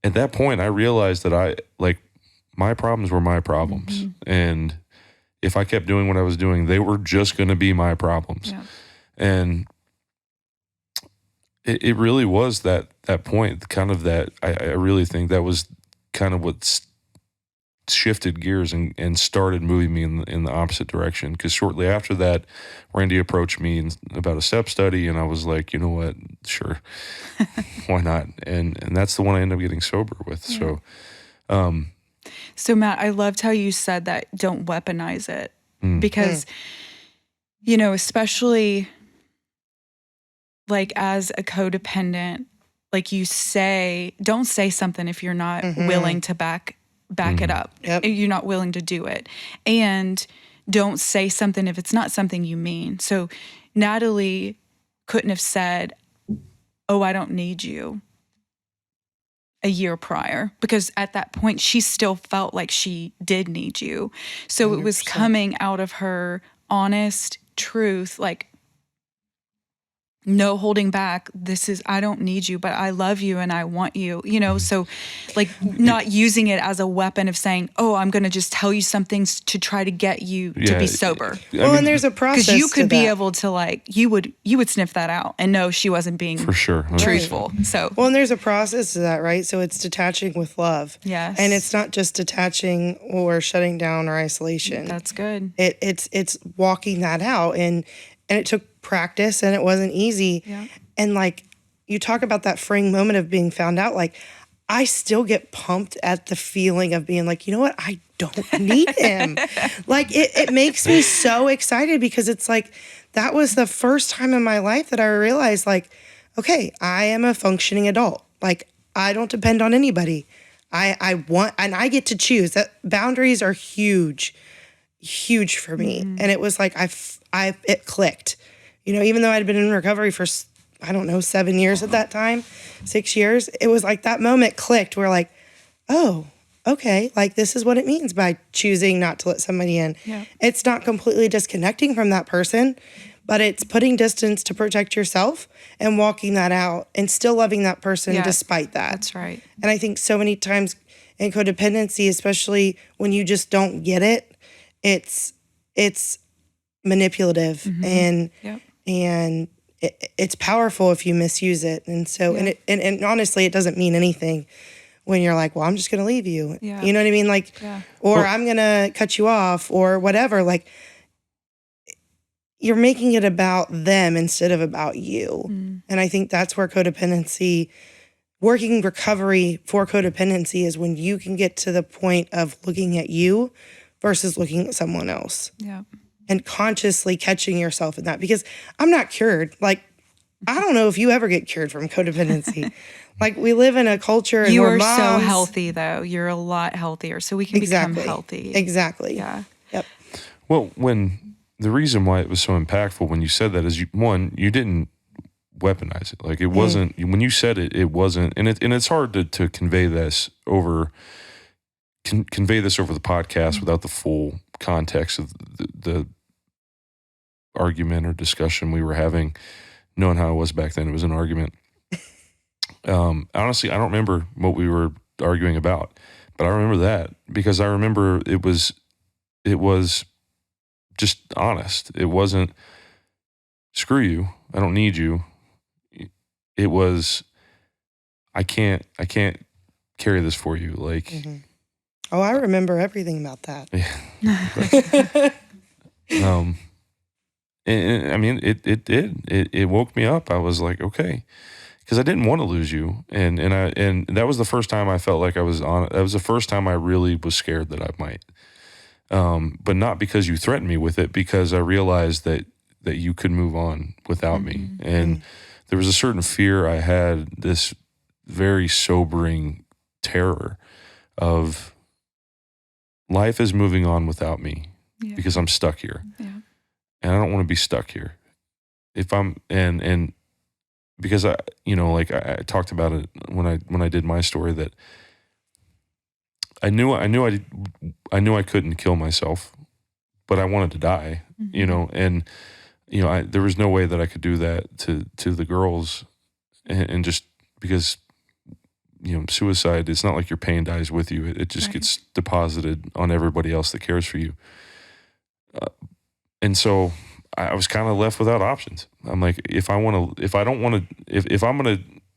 at that point, I realized that my problems were my problems. And if I kept doing what I was doing, they were just going to be my problems. Yeah. And it really was that point, kind of that, I really think that was kind of what shifted gears and started moving me in the opposite direction. Because shortly after that, Randy approached me about a step study, and I was like, you know what, sure, why not? And that's the one I ended up getting sober with. Yeah. So, So Matt, I loved how you said that don't weaponize it, because, you know, especially like as a codependent, like you say, don't say something if you're not willing to back it up. Yep. You're not willing to do it. And don't say something if it's not something you mean. So Natalie couldn't have said, oh, I don't need you a year prior, because at that point she still felt like she did need you. So 100%. It was coming out of her honest truth, like, no holding back. This is, I don't need you, but I love you and I want you, you know? So like not using it as a weapon of saying, oh, I'm going to just tell you some things to try to get you to be sober. Well, and there's a process. Because you could be able to like, you would sniff that out and know she wasn't being for sure truthful. Right. So, well, and there's a process to that, right? So it's detaching with love. Yes. And it's not just detaching or shutting down or isolation. That's good. It's walking that out, and it took practice, and it wasn't easy. Yeah. And like you talk about that freeing moment of being found out, like I still get pumped at the feeling of being like, you know what? I don't need him. Like it makes me so excited, because it's like, that was the first time in my life that I realized like, okay, I am a functioning adult. Like I don't depend on anybody. I want, and I get to choose. That boundaries are huge for me. And it was like, it clicked. You know, even though I'd been in recovery for, I don't know, 7 years at that time, 6 years, it was like that moment clicked. We're like, oh, okay, like this is what it means by choosing not to let somebody in. Yeah. It's not completely disconnecting from that person, but it's putting distance to protect yourself and walking that out and still loving that person despite that. That's right. And I think so many times in codependency, especially when you just don't get it, it's manipulative and it's powerful if you misuse it. And so, and honestly, it doesn't mean anything when you're like, well, I'm just going to leave you. Yeah. You know what I mean? Like, or I'm going to cut you off or whatever. Like, you're making it about them instead of about you. And I think that's where codependency, working recovery for codependency, is when you can get to the point of looking at you versus looking at someone else. Yeah. And consciously catching yourself in that, because I'm not cured. Like, I don't know if you ever get cured from codependency. Like, we live in a culture and you we're are moms. so healthy though. You're a lot healthier, so we can become healthy. Exactly. Yeah. Yep. Well, the reason why it was so impactful when you said that is you didn't weaponize it. Like it wasn't, when you said it, it wasn't, and it's hard to convey this over the podcast without the full context of the argument or discussion we were having. Knowing how it was back then, it was an argument. Honestly, I don't remember what we were arguing about, but I remember that because I remember it was just honest. It wasn't screw you, I don't need you. It was I can't carry this for you. Like, oh, I remember everything about that. Yeah. And I mean, it did. It woke me up. I was like, okay, because I didn't want to lose you, and that was the first time I felt like I was on. That was the first time I really was scared that I might. But not because you threatened me with it, because I realized that you could move on without me, and there was a certain fear I had. This very sobering terror of life is moving on without me because I'm stuck here. Yeah. And I don't want to be stuck here. If I'm and because I talked about it when I did my story, that I knew I couldn't kill myself, but I wanted to die, and there was no way that I could do that to the girls, and just because suicide, it's not like your pain dies with you. It just gets deposited on everybody else that cares for you. And so I was kind of left without options. I'm like, if I got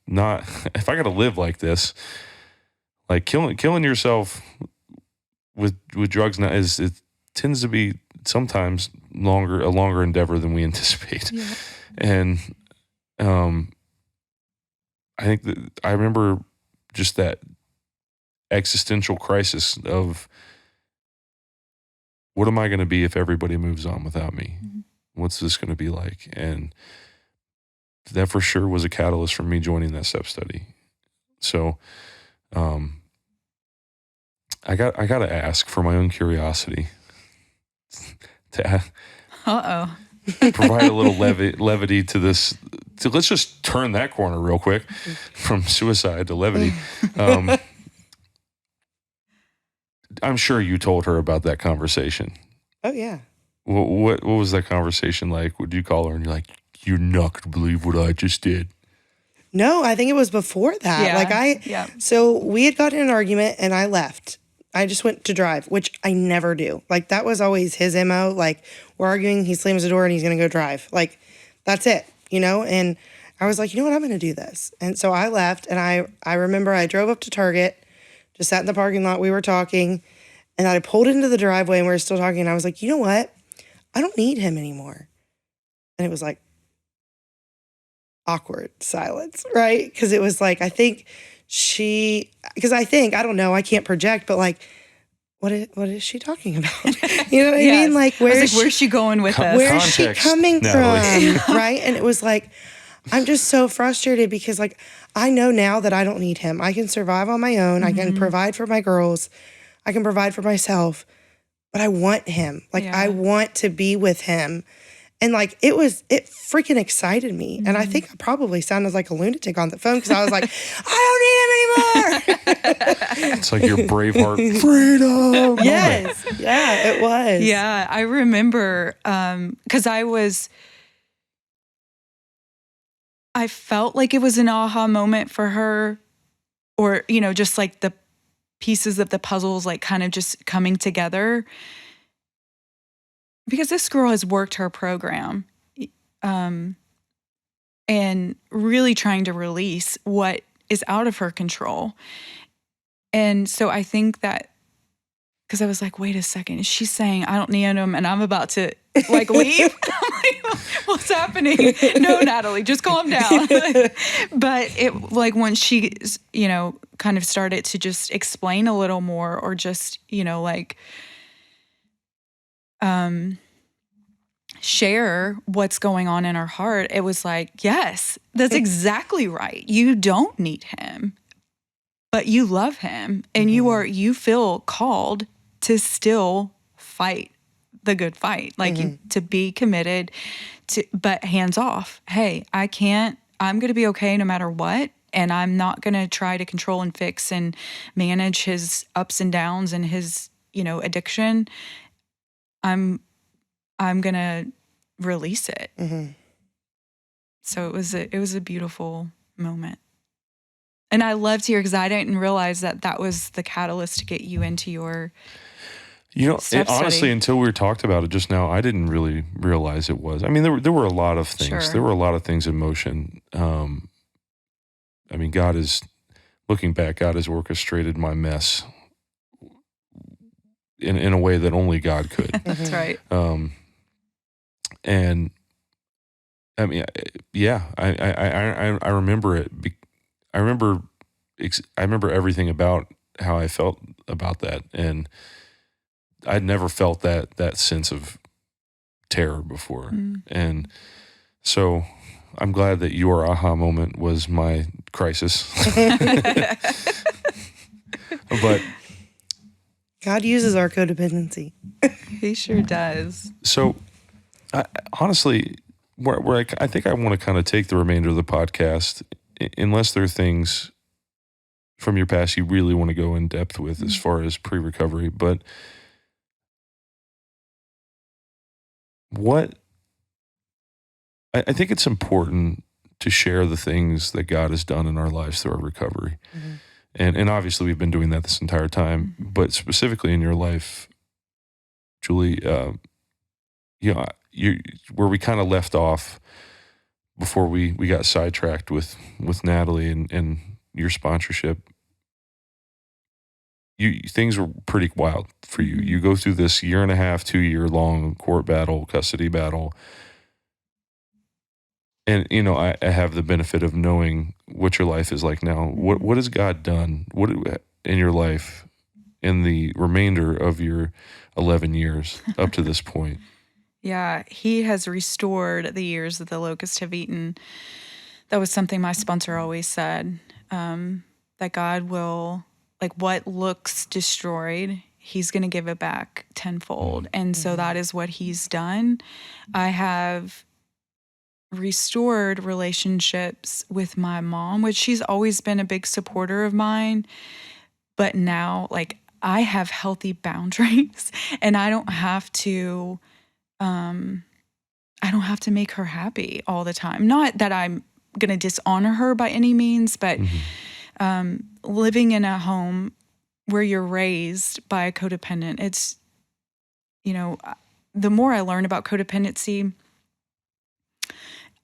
to live like this, like killing yourself with drugs now it tends to be sometimes a longer endeavor than we anticipate. Yeah. And I think that I remember just that existential crisis of, what am I going to be if everybody moves on without me? Mm-hmm. What's this going to be like? And that for sure was a catalyst for me joining that step study. So, I got to ask, for my own curiosity, to provide a little levity to this. Let's just turn that corner real quick from suicide to levity. I'm sure you told her about that conversation. Oh, yeah. What was that conversation like? Would you call her and you're like, "You're not going to believe what I just did"? No, I think it was before that. Yeah. So we had gotten in an argument and I left. I just went to drive, which I never do. Like, that was always his MO. Like, we're arguing, he slams the door and he's going to go drive. Like, that's it, And I was like, you know what, I'm going to do this. And so I left, and I remember I drove up to Target, just sat in the parking lot, we were talking, and I pulled into the driveway and we were still talking, and I was like, you know what, I don't need him anymore. And it was like awkward silence, right? Because it was like, I don't know, I can't project, but like, what is she talking about? You know what I mean? Like, where's she going with this? Where's she coming from? Right? And it was like, I'm just so frustrated because, like, I know now that I don't need him. I can survive on my own. Mm-hmm. I can provide for my girls. I can provide for myself. But I want him. Like, I want to be with him. And, like, it freaking excited me. Mm-hmm. And I think I probably sounded like a lunatic on the phone because I was like, I don't need him anymore. It's like your Braveheart freedom. Yes. Yeah, it was. Yeah, I remember because I felt like it was an aha moment for her, or, just like the pieces of the puzzles, like kind of just coming together. Because this girl has worked her program and really trying to release what is out of her control. And so I think that, because I was like, wait a second, is she saying I don't need him and I'm about to like leave? I'm like, what's happening? No, Natalie, just calm down. But it, like, once she, kind of started to just explain a little more, or just, share what's going on in her heart, it was like, yes, that's exactly right. You don't need him, but you love him, and you feel called to still fight the good fight, like to be committed to, but hands off. Hey, I'm going to be okay no matter what. And I'm not going to try to control and fix and manage his ups and downs and his, addiction. I'm going to release it. Mm-hmm. So it was a beautiful moment. And I loved here because I didn't realize that was the catalyst to get you into your honestly, until we talked about it just now, I didn't really realize it was. I mean, there were a lot of things. Sure. There were a lot of things in motion. I mean, looking back, God has orchestrated my mess in a way that only God could. That's right. And I mean, yeah, I remember it. I remember everything about how I felt about that, and I'd never felt that sense of terror before. And so I'm glad that your aha moment was my crisis. But God uses our codependency. He sure does. So honestly, where I think I want to kind of take the remainder of the podcast, unless there are things from your past you really want to go in depth with as far as pre-recovery, but I think it's important to share the things that God has done in our lives through our recovery. Mm-hmm. And obviously we've been doing that this entire time, but specifically in your life, Julie, you where we kind of left off before we got sidetracked with Natalie and your sponsorship. Things were pretty wild for you. You go through this 1.5, 2-year long court battle, custody battle. And, I have the benefit of knowing what your life is like now. What has God done in your life in the remainder of your 11 years up to this point? Yeah, he has restored the years that the locusts have eaten. That was something my sponsor always said, that God will, like, what looks destroyed, he's going to give it back tenfold. And so that is what he's done. I have restored relationships with my mom, which she's always been a big supporter of mine. But now, like, I have healthy boundaries and I don't have to make her happy all the time. Not that I'm going to dishonor her by any means, but living in a home where you're raised by a codependent, it's, the more I learn about codependency,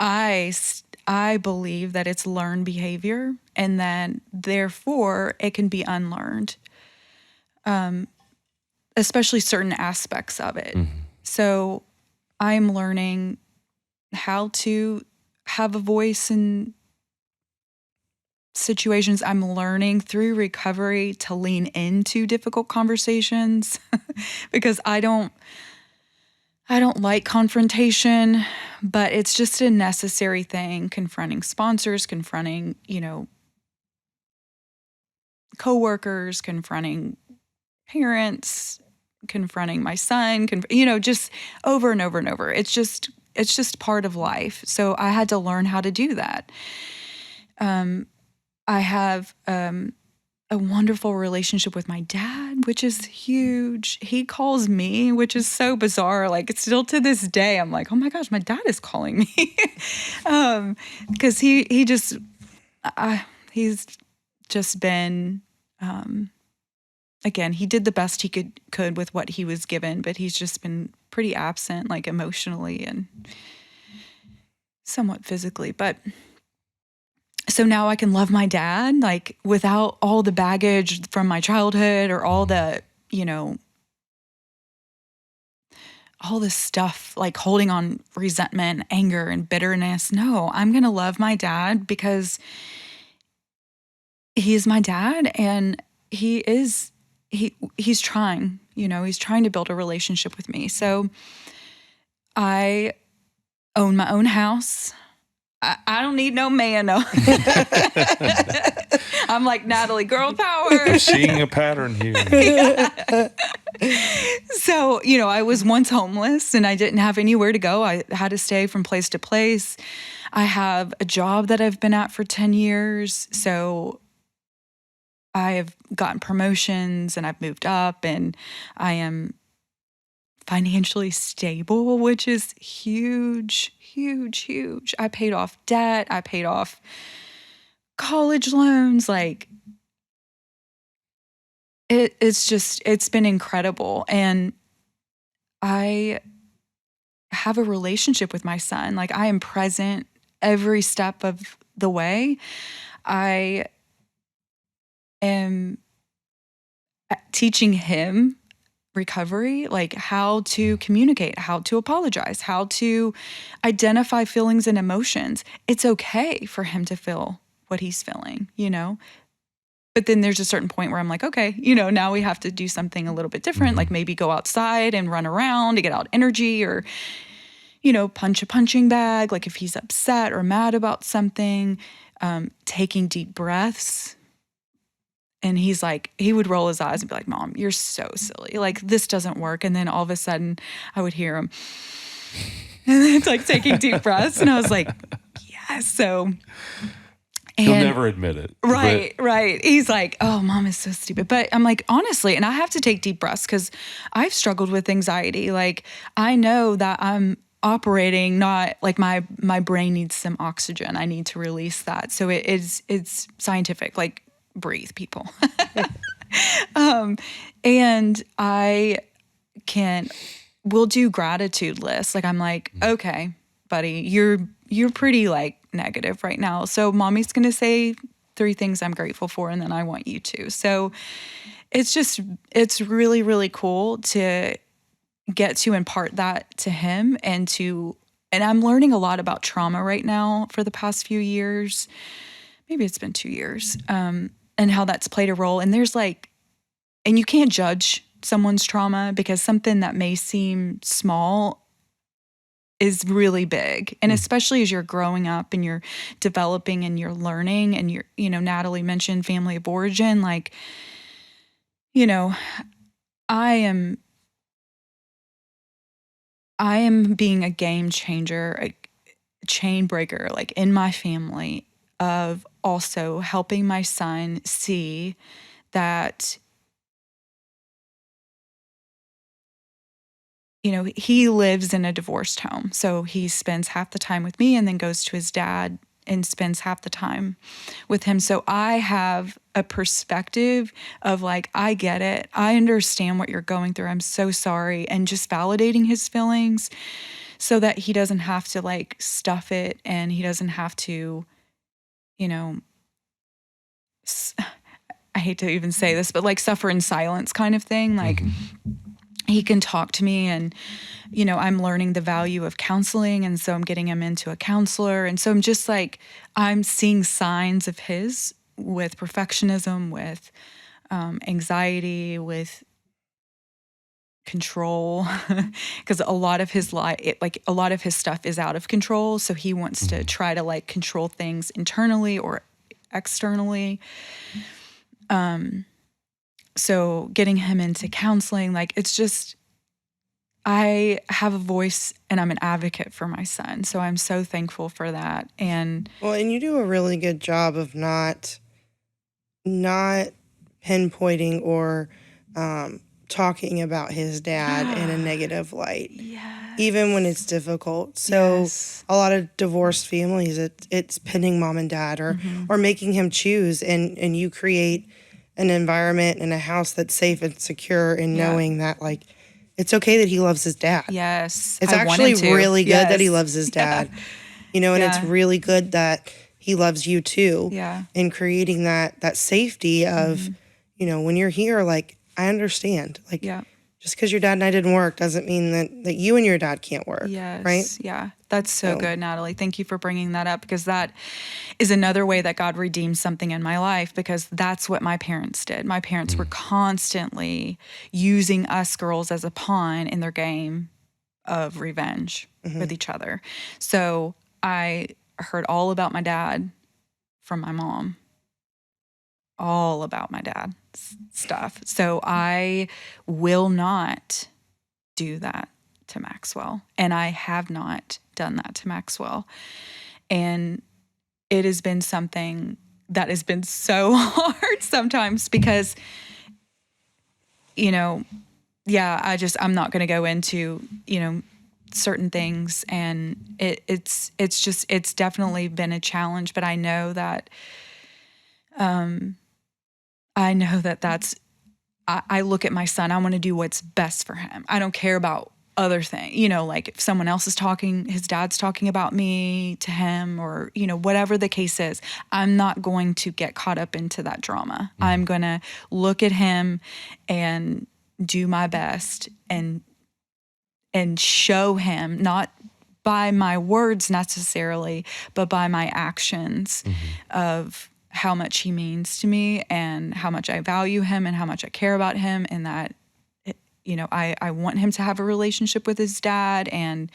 I believe that it's learned behavior and then therefore it can be unlearned, especially certain aspects of it. So I'm learning how to have a voice in situations. I'm learning through recovery to lean into difficult conversations because I don't like confrontation, but it's just a necessary thing, confronting sponsors, confronting, coworkers, confronting parents, confronting my son, just over and over and over. It's just part of life. So I had to learn how to do that. I have a wonderful relationship with my dad, which is huge. He calls me, which is so bizarre. Like, it's still to this day, I'm like, oh my gosh, my dad is calling me. Because he's just been, again, he did the best he could with what he was given, but he's just been pretty absent, like emotionally and somewhat physically. But so now I can love my dad, like, without all the baggage from my childhood or all the, all this stuff, like holding on resentment, anger, and bitterness. No, I'm going to love my dad because he's my dad and he's trying, he's trying to build a relationship with me. So I own my own house. I don't need no man. No. I'm like, Natalie, girl power. I'm seeing a pattern here. So, I was once homeless and I didn't have anywhere to go. I had to stay from place to place. I have a job that I've been at for 10 years. So I have gotten promotions and I've moved up and I am financially stable, which is huge, huge, huge. I paid off debt. I paid off college loans. Like, it's been incredible. And I have a relationship with my son. Like, I am present every step of the way. I am teaching him recovery, like how to communicate, how to apologize, how to identify feelings and emotions. It's okay for him to feel what he's feeling, But then there's a certain point where I'm like, okay, now we have to do something a little bit different, like maybe go outside and run around to get out energy or, punch a punching bag, like if he's upset or mad about something, taking deep breaths. And he's like, he would roll his eyes and be like, Mom, you're so silly. Like, this doesn't work. And then all of a sudden I would hear him and it's like taking deep breaths. And I was like, yes. So he'll never admit it. Right. He's like, oh, Mom is so stupid. But I'm like, honestly, and I have to take deep breaths because I've struggled with anxiety. Like, I know that I'm operating not like my brain needs some oxygen. I need to release that. So it's scientific. Like, breathe, people. And I can we'll do gratitude lists. Like I'm like, okay, buddy, you're pretty like negative right now. So mommy's going to say 3 things I'm grateful for, and then I want you to. So it's really, really cool to get to impart that to him and I'm learning a lot about trauma right now for the past few years. Maybe it's been 2 years. And how that's played a role. And there's like, and you can't judge someone's trauma because something that may seem small is really big. And especially as you're growing up and you're developing and you're learning and Natalie mentioned family of origin, like, I am being a game changer, a chain breaker, like in my family, of also helping my son see that, he lives in a divorced home. So he spends half the time with me and then goes to his dad and spends half the time with him. So I have a perspective of like, I get it. I understand what you're going through. I'm so sorry. And just validating his feelings so that he doesn't have to like stuff it, and he doesn't have to, I hate to even say this, but like suffer in silence kind of thing. Like he can talk to me, and, I'm learning the value of counseling. And so I'm getting him into a counselor. And so I'm just like, I'm seeing signs of his with perfectionism, with anxiety, with control, because a lot of his a lot of his stuff is out of control. So he wants to try to like control things internally or externally. So getting him into counseling, like it's just, I have a voice and I'm an advocate for my son. So I'm so thankful for that. And you do a really good job of not pinpointing or talking about his dad in a negative light, even when it's difficult. So a lot of divorced families, it's pinning mom and dad or making him choose, and you create an environment and a house that's safe and secure, and knowing that like it's okay that he loves his dad. Yes. It's actually really good that he loves his dad. And it's really good that he loves you too. Yeah. And creating that safety of, when you're here, like, I understand. Like, just because your dad and I didn't work doesn't mean that you and your dad can't work. Yes. Right? Yeah. That's so good, Natalie. Thank you for bringing that up, because that is another way that God redeemed something in my life, because that's what my parents did. My parents were constantly using us girls as a pawn in their game of revenge with each other. So I heard all about my dad from my mom. All about my dad's stuff. So I will not do that to Maxwell. And I have not done that to Maxwell. And it has been something that has been so hard sometimes because, I'm not going to go into, certain things. And it's definitely been a challenge, but I know that, I look at my son, I want to do what's best for him. I don't care about other things, like if someone else is talking, his dad's talking about me to him, or, whatever the case is, I'm not going to get caught up into that drama. I'm going to look at him and do my best and show him, not by my words necessarily, but by my actions of how much he means to me and how much I value him and how much I care about him, and that, I want him to have a relationship with his dad. And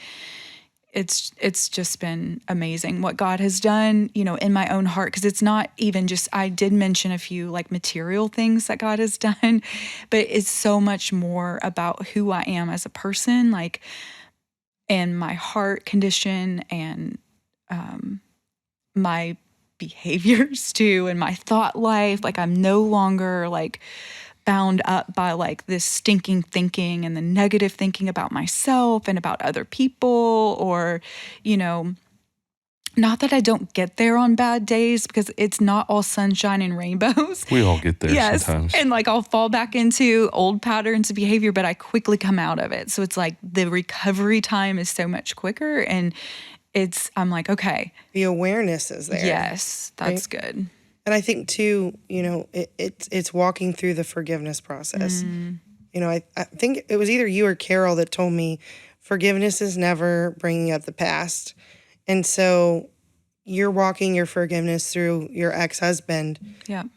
it's just been amazing what God has done, in my own heart. Cause it's not even just, I did mention a few like material things that God has done, but it's so much more about who I am as a person, like, and my heart condition and, my behaviors too, and my thought life. Like I'm no longer like bound up by like this stinking thinking and the negative thinking about myself and about other people, or, not that I don't get there on bad days, because it's not all sunshine and rainbows. We all get there Yes. sometimes. And like I'll fall back into old patterns of behavior, but I quickly come out of it. So it's like the recovery time is so much quicker. And I'm like, okay. The awareness is there. Yes, that's right? good. And I think too, it's walking through the forgiveness process. I think it was either you or Carol that told me forgiveness is never bringing up the past. And so you're walking your forgiveness through your ex-husband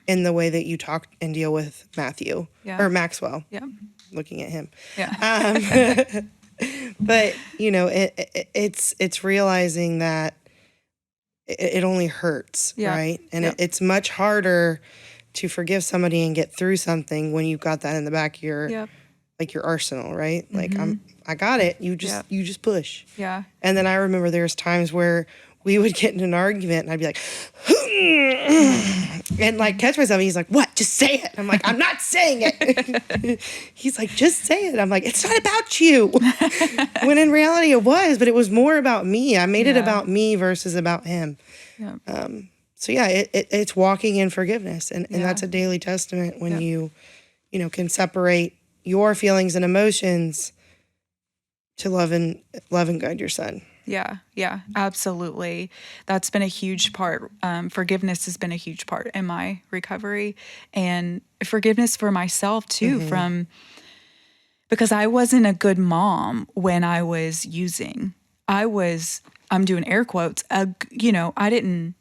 in the way that you talk and deal with Matthew or Maxwell. Yeah. Looking at him. Yeah. But, it's realizing that it only hurts, right? And it's much harder to forgive somebody and get through something when you've got that in the back of your like your arsenal, right? Like I got it. You just push. Yeah. And then I remember there's times where we would get in an argument and I'd be like, and like catch myself. And he's like, what? Just say it. I'm like, I'm not saying it. He's like, just say it. I'm like, it's not about you. When in reality it was, but it was more about me. I made it about me versus about him. Yeah. So it's walking in forgiveness. And that's a daily testament when you can separate your feelings and emotions to love and guide your son. Yeah, absolutely. That's been a huge part. Forgiveness has been a huge part in my recovery, and forgiveness for myself too, because I wasn't a good mom when I was using. I'm doing air quotes, I didn't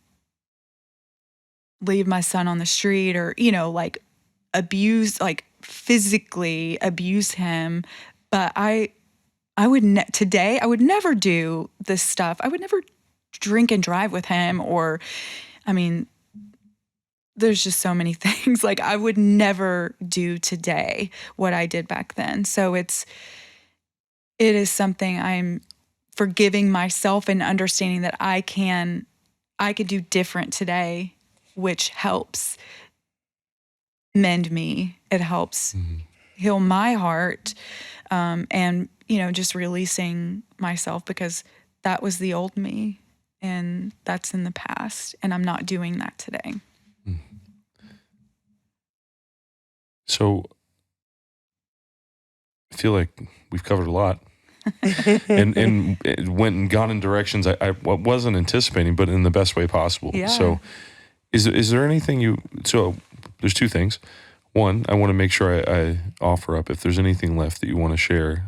leave my son on the street or, like physically abuse him. But I would never do this stuff. I would never drink and drive with him, or, there's just so many things like I would never do today what I did back then. So it is something I'm forgiving myself and understanding that I can do different today, which helps mend me. It helps heal my heart. And, just releasing myself, because that was the old me and that's in the past, and I'm not doing that today. So I feel like we've covered a lot and it went and gone in directions I wasn't anticipating, but in the best way possible. Yeah. So is there anything so there's two things. One, I want to make sure I offer up if there's anything left that you want to share.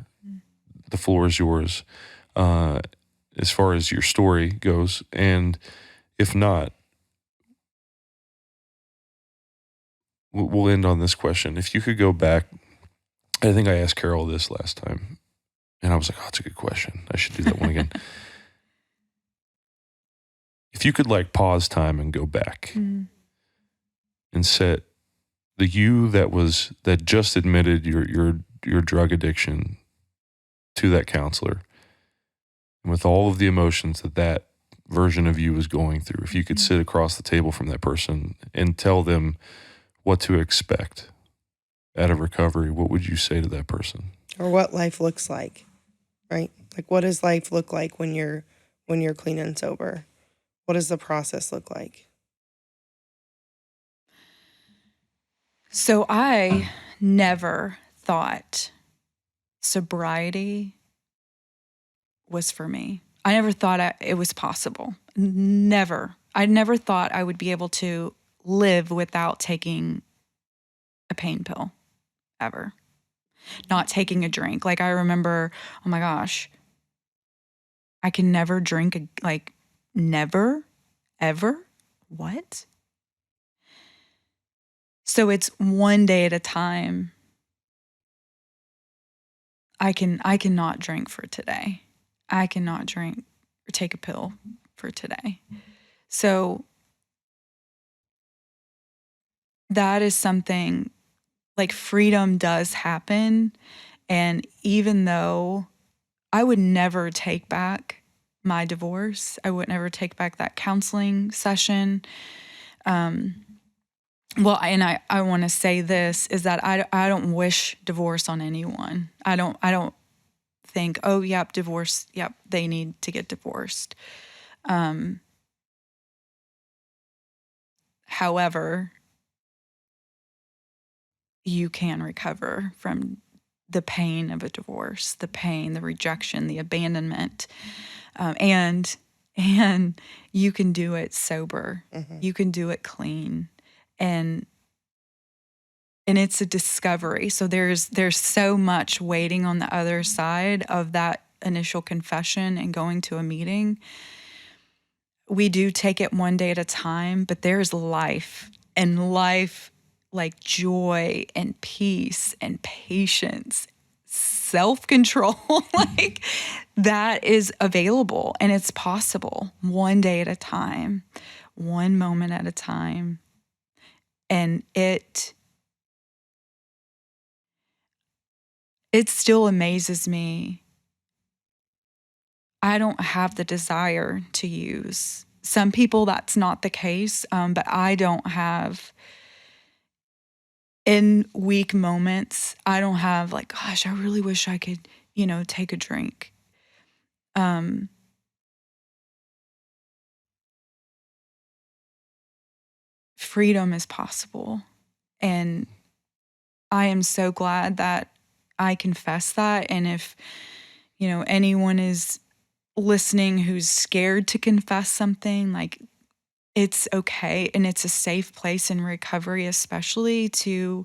The floor is yours, as far as your story goes. And if not, we'll end on this question. If you could go back, I think I asked Carol this last time, and I was like, oh, that's a good question. I should do that one again. If you could pause time and go back and set the you that just admitted your drug addiction to that counselor, and with all of the emotions that version of you was going through, if you could sit across the table from that person and tell them what to expect out of recovery, what would you say to that person? Or what life looks like, right? Like, what does life look like when you're clean and sober? What does the process look like? So I never thought sobriety was for me. I never thought it was possible. Never. I never thought I would be able to live without taking a pain pill, ever. Not taking a drink. Like, I remember, oh my gosh, I can never drink, never, ever? What? So it's one day at a time. I cannot drink for today. I cannot drink or take a pill for today. So that is something, freedom does happen. And even though I would never take back my divorce, I would never take back that counseling session. Well, and I want to say this is that I don't wish divorce on anyone. I don't think, oh, yep, divorce, yep, they need to get divorced. However, you can recover from the pain of a divorce, the pain, the rejection, the abandonment, and you can do it sober. You can do it clean, and it's a discovery. So there's so much waiting on the other side of that initial confession and going to a meeting. We do take it one day at a time, but there's life, and life like joy and peace and patience, self-control, like that is available, and it's possible one day at a time, one moment at a time. And it still amazes me. I don't have the desire to use. Some people, that's not the case, but I don't have. In weak moments, I don't have like, gosh, I really wish I could, take a drink. Freedom is possible. And I am so glad that I confess that. And if, anyone is listening who's scared to confess something, like, it's okay, and it's a safe place in recovery, especially to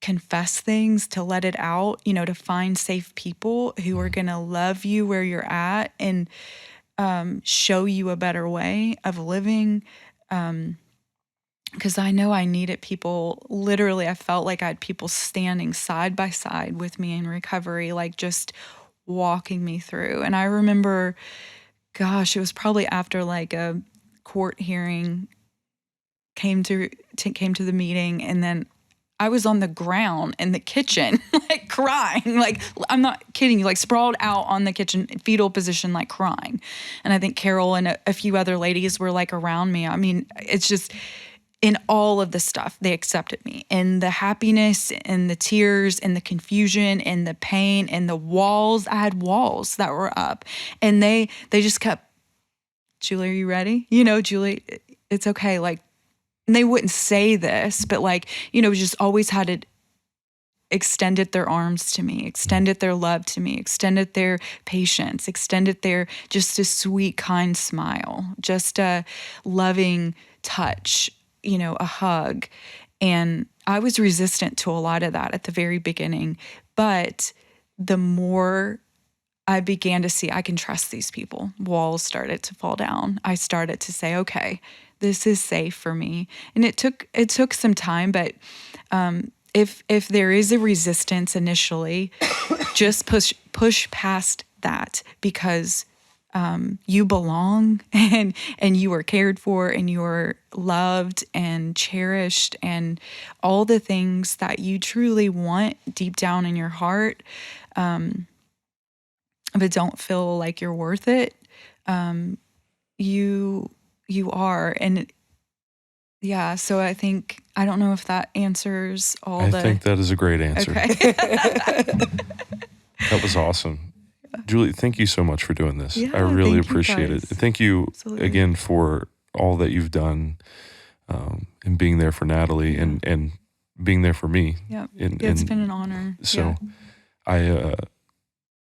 confess things, to let it out, to find safe people who are going to love you where you're at and show you a better way of living. Because I know I needed people. Literally, I felt like I had people standing side by side with me in recovery, like just walking me through. And I remember, gosh, it was probably after like a court hearing came to the meeting, and then I was on the ground in the kitchen, like crying, like I'm not kidding you, like sprawled out on the kitchen fetal position, like crying. And I think Carol and a few other ladies were like around me. I mean, it's just in all of the stuff, they accepted me, and the happiness and the tears and the confusion and the pain and the walls. I had walls that were up, and they just kept, Julie, are you ready? Julie, it's okay. Like, and they wouldn't say this, but like, just always had it, extended their arms to me, extended their love to me, extended their patience, extended their just a sweet, kind smile, just a loving touch, a hug. And I was resistant to a lot of that at the very beginning, but the more I began to see I can trust these people, walls started to fall down. I started to say, okay, this is safe for me. And it took some time, but if there is a resistance initially, just push past that, because you belong, and you are cared for, and you are loved and cherished, and all the things that you truly want deep down in your heart. But don't feel like you're worth it. You are. And yeah, so I don't know if that answers all I think that is a great answer. Okay. That was awesome. Julie, thank you so much for doing this. Yeah, I really thank you appreciate it. guys. Thank you Absolutely. again for all that you've done, and being there for Natalie, and being there for me. Yeah, it's been an honor. So yeah.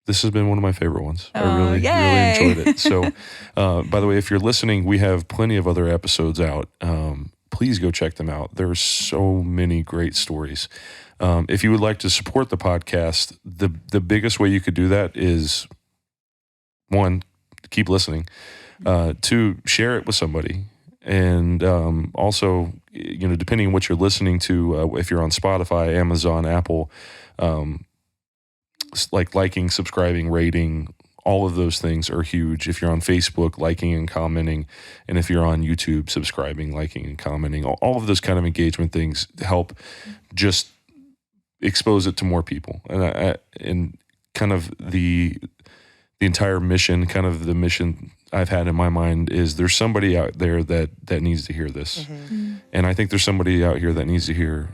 This has been one of my favorite ones. I Oh, really yay. enjoyed it. So, by the way, if you're listening, we have plenty of other episodes out. Please go check them out. There are so many great stories. If you would like to support the podcast, the biggest way you could do that is, one, keep listening. Two, share it with somebody. And also, depending on what you're listening to, if you're on Spotify, Amazon, Apple, like liking, subscribing, rating, all of those things are huge. If you're on Facebook, liking and commenting, and if you're on YouTube, subscribing, liking and commenting, all of those kind of engagement things help just expose it to more people. And kind of the entire mission, kind of the mission I've had in my mind is there's somebody out there that needs to hear this. Mm-hmm. And I think there's somebody out here that needs to hear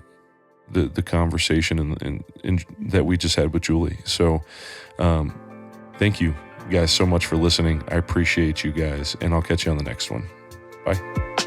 the conversation and that we just had with Julie. So thank you guys so much for listening. I appreciate you guys, and I'll catch you on the next one. Bye.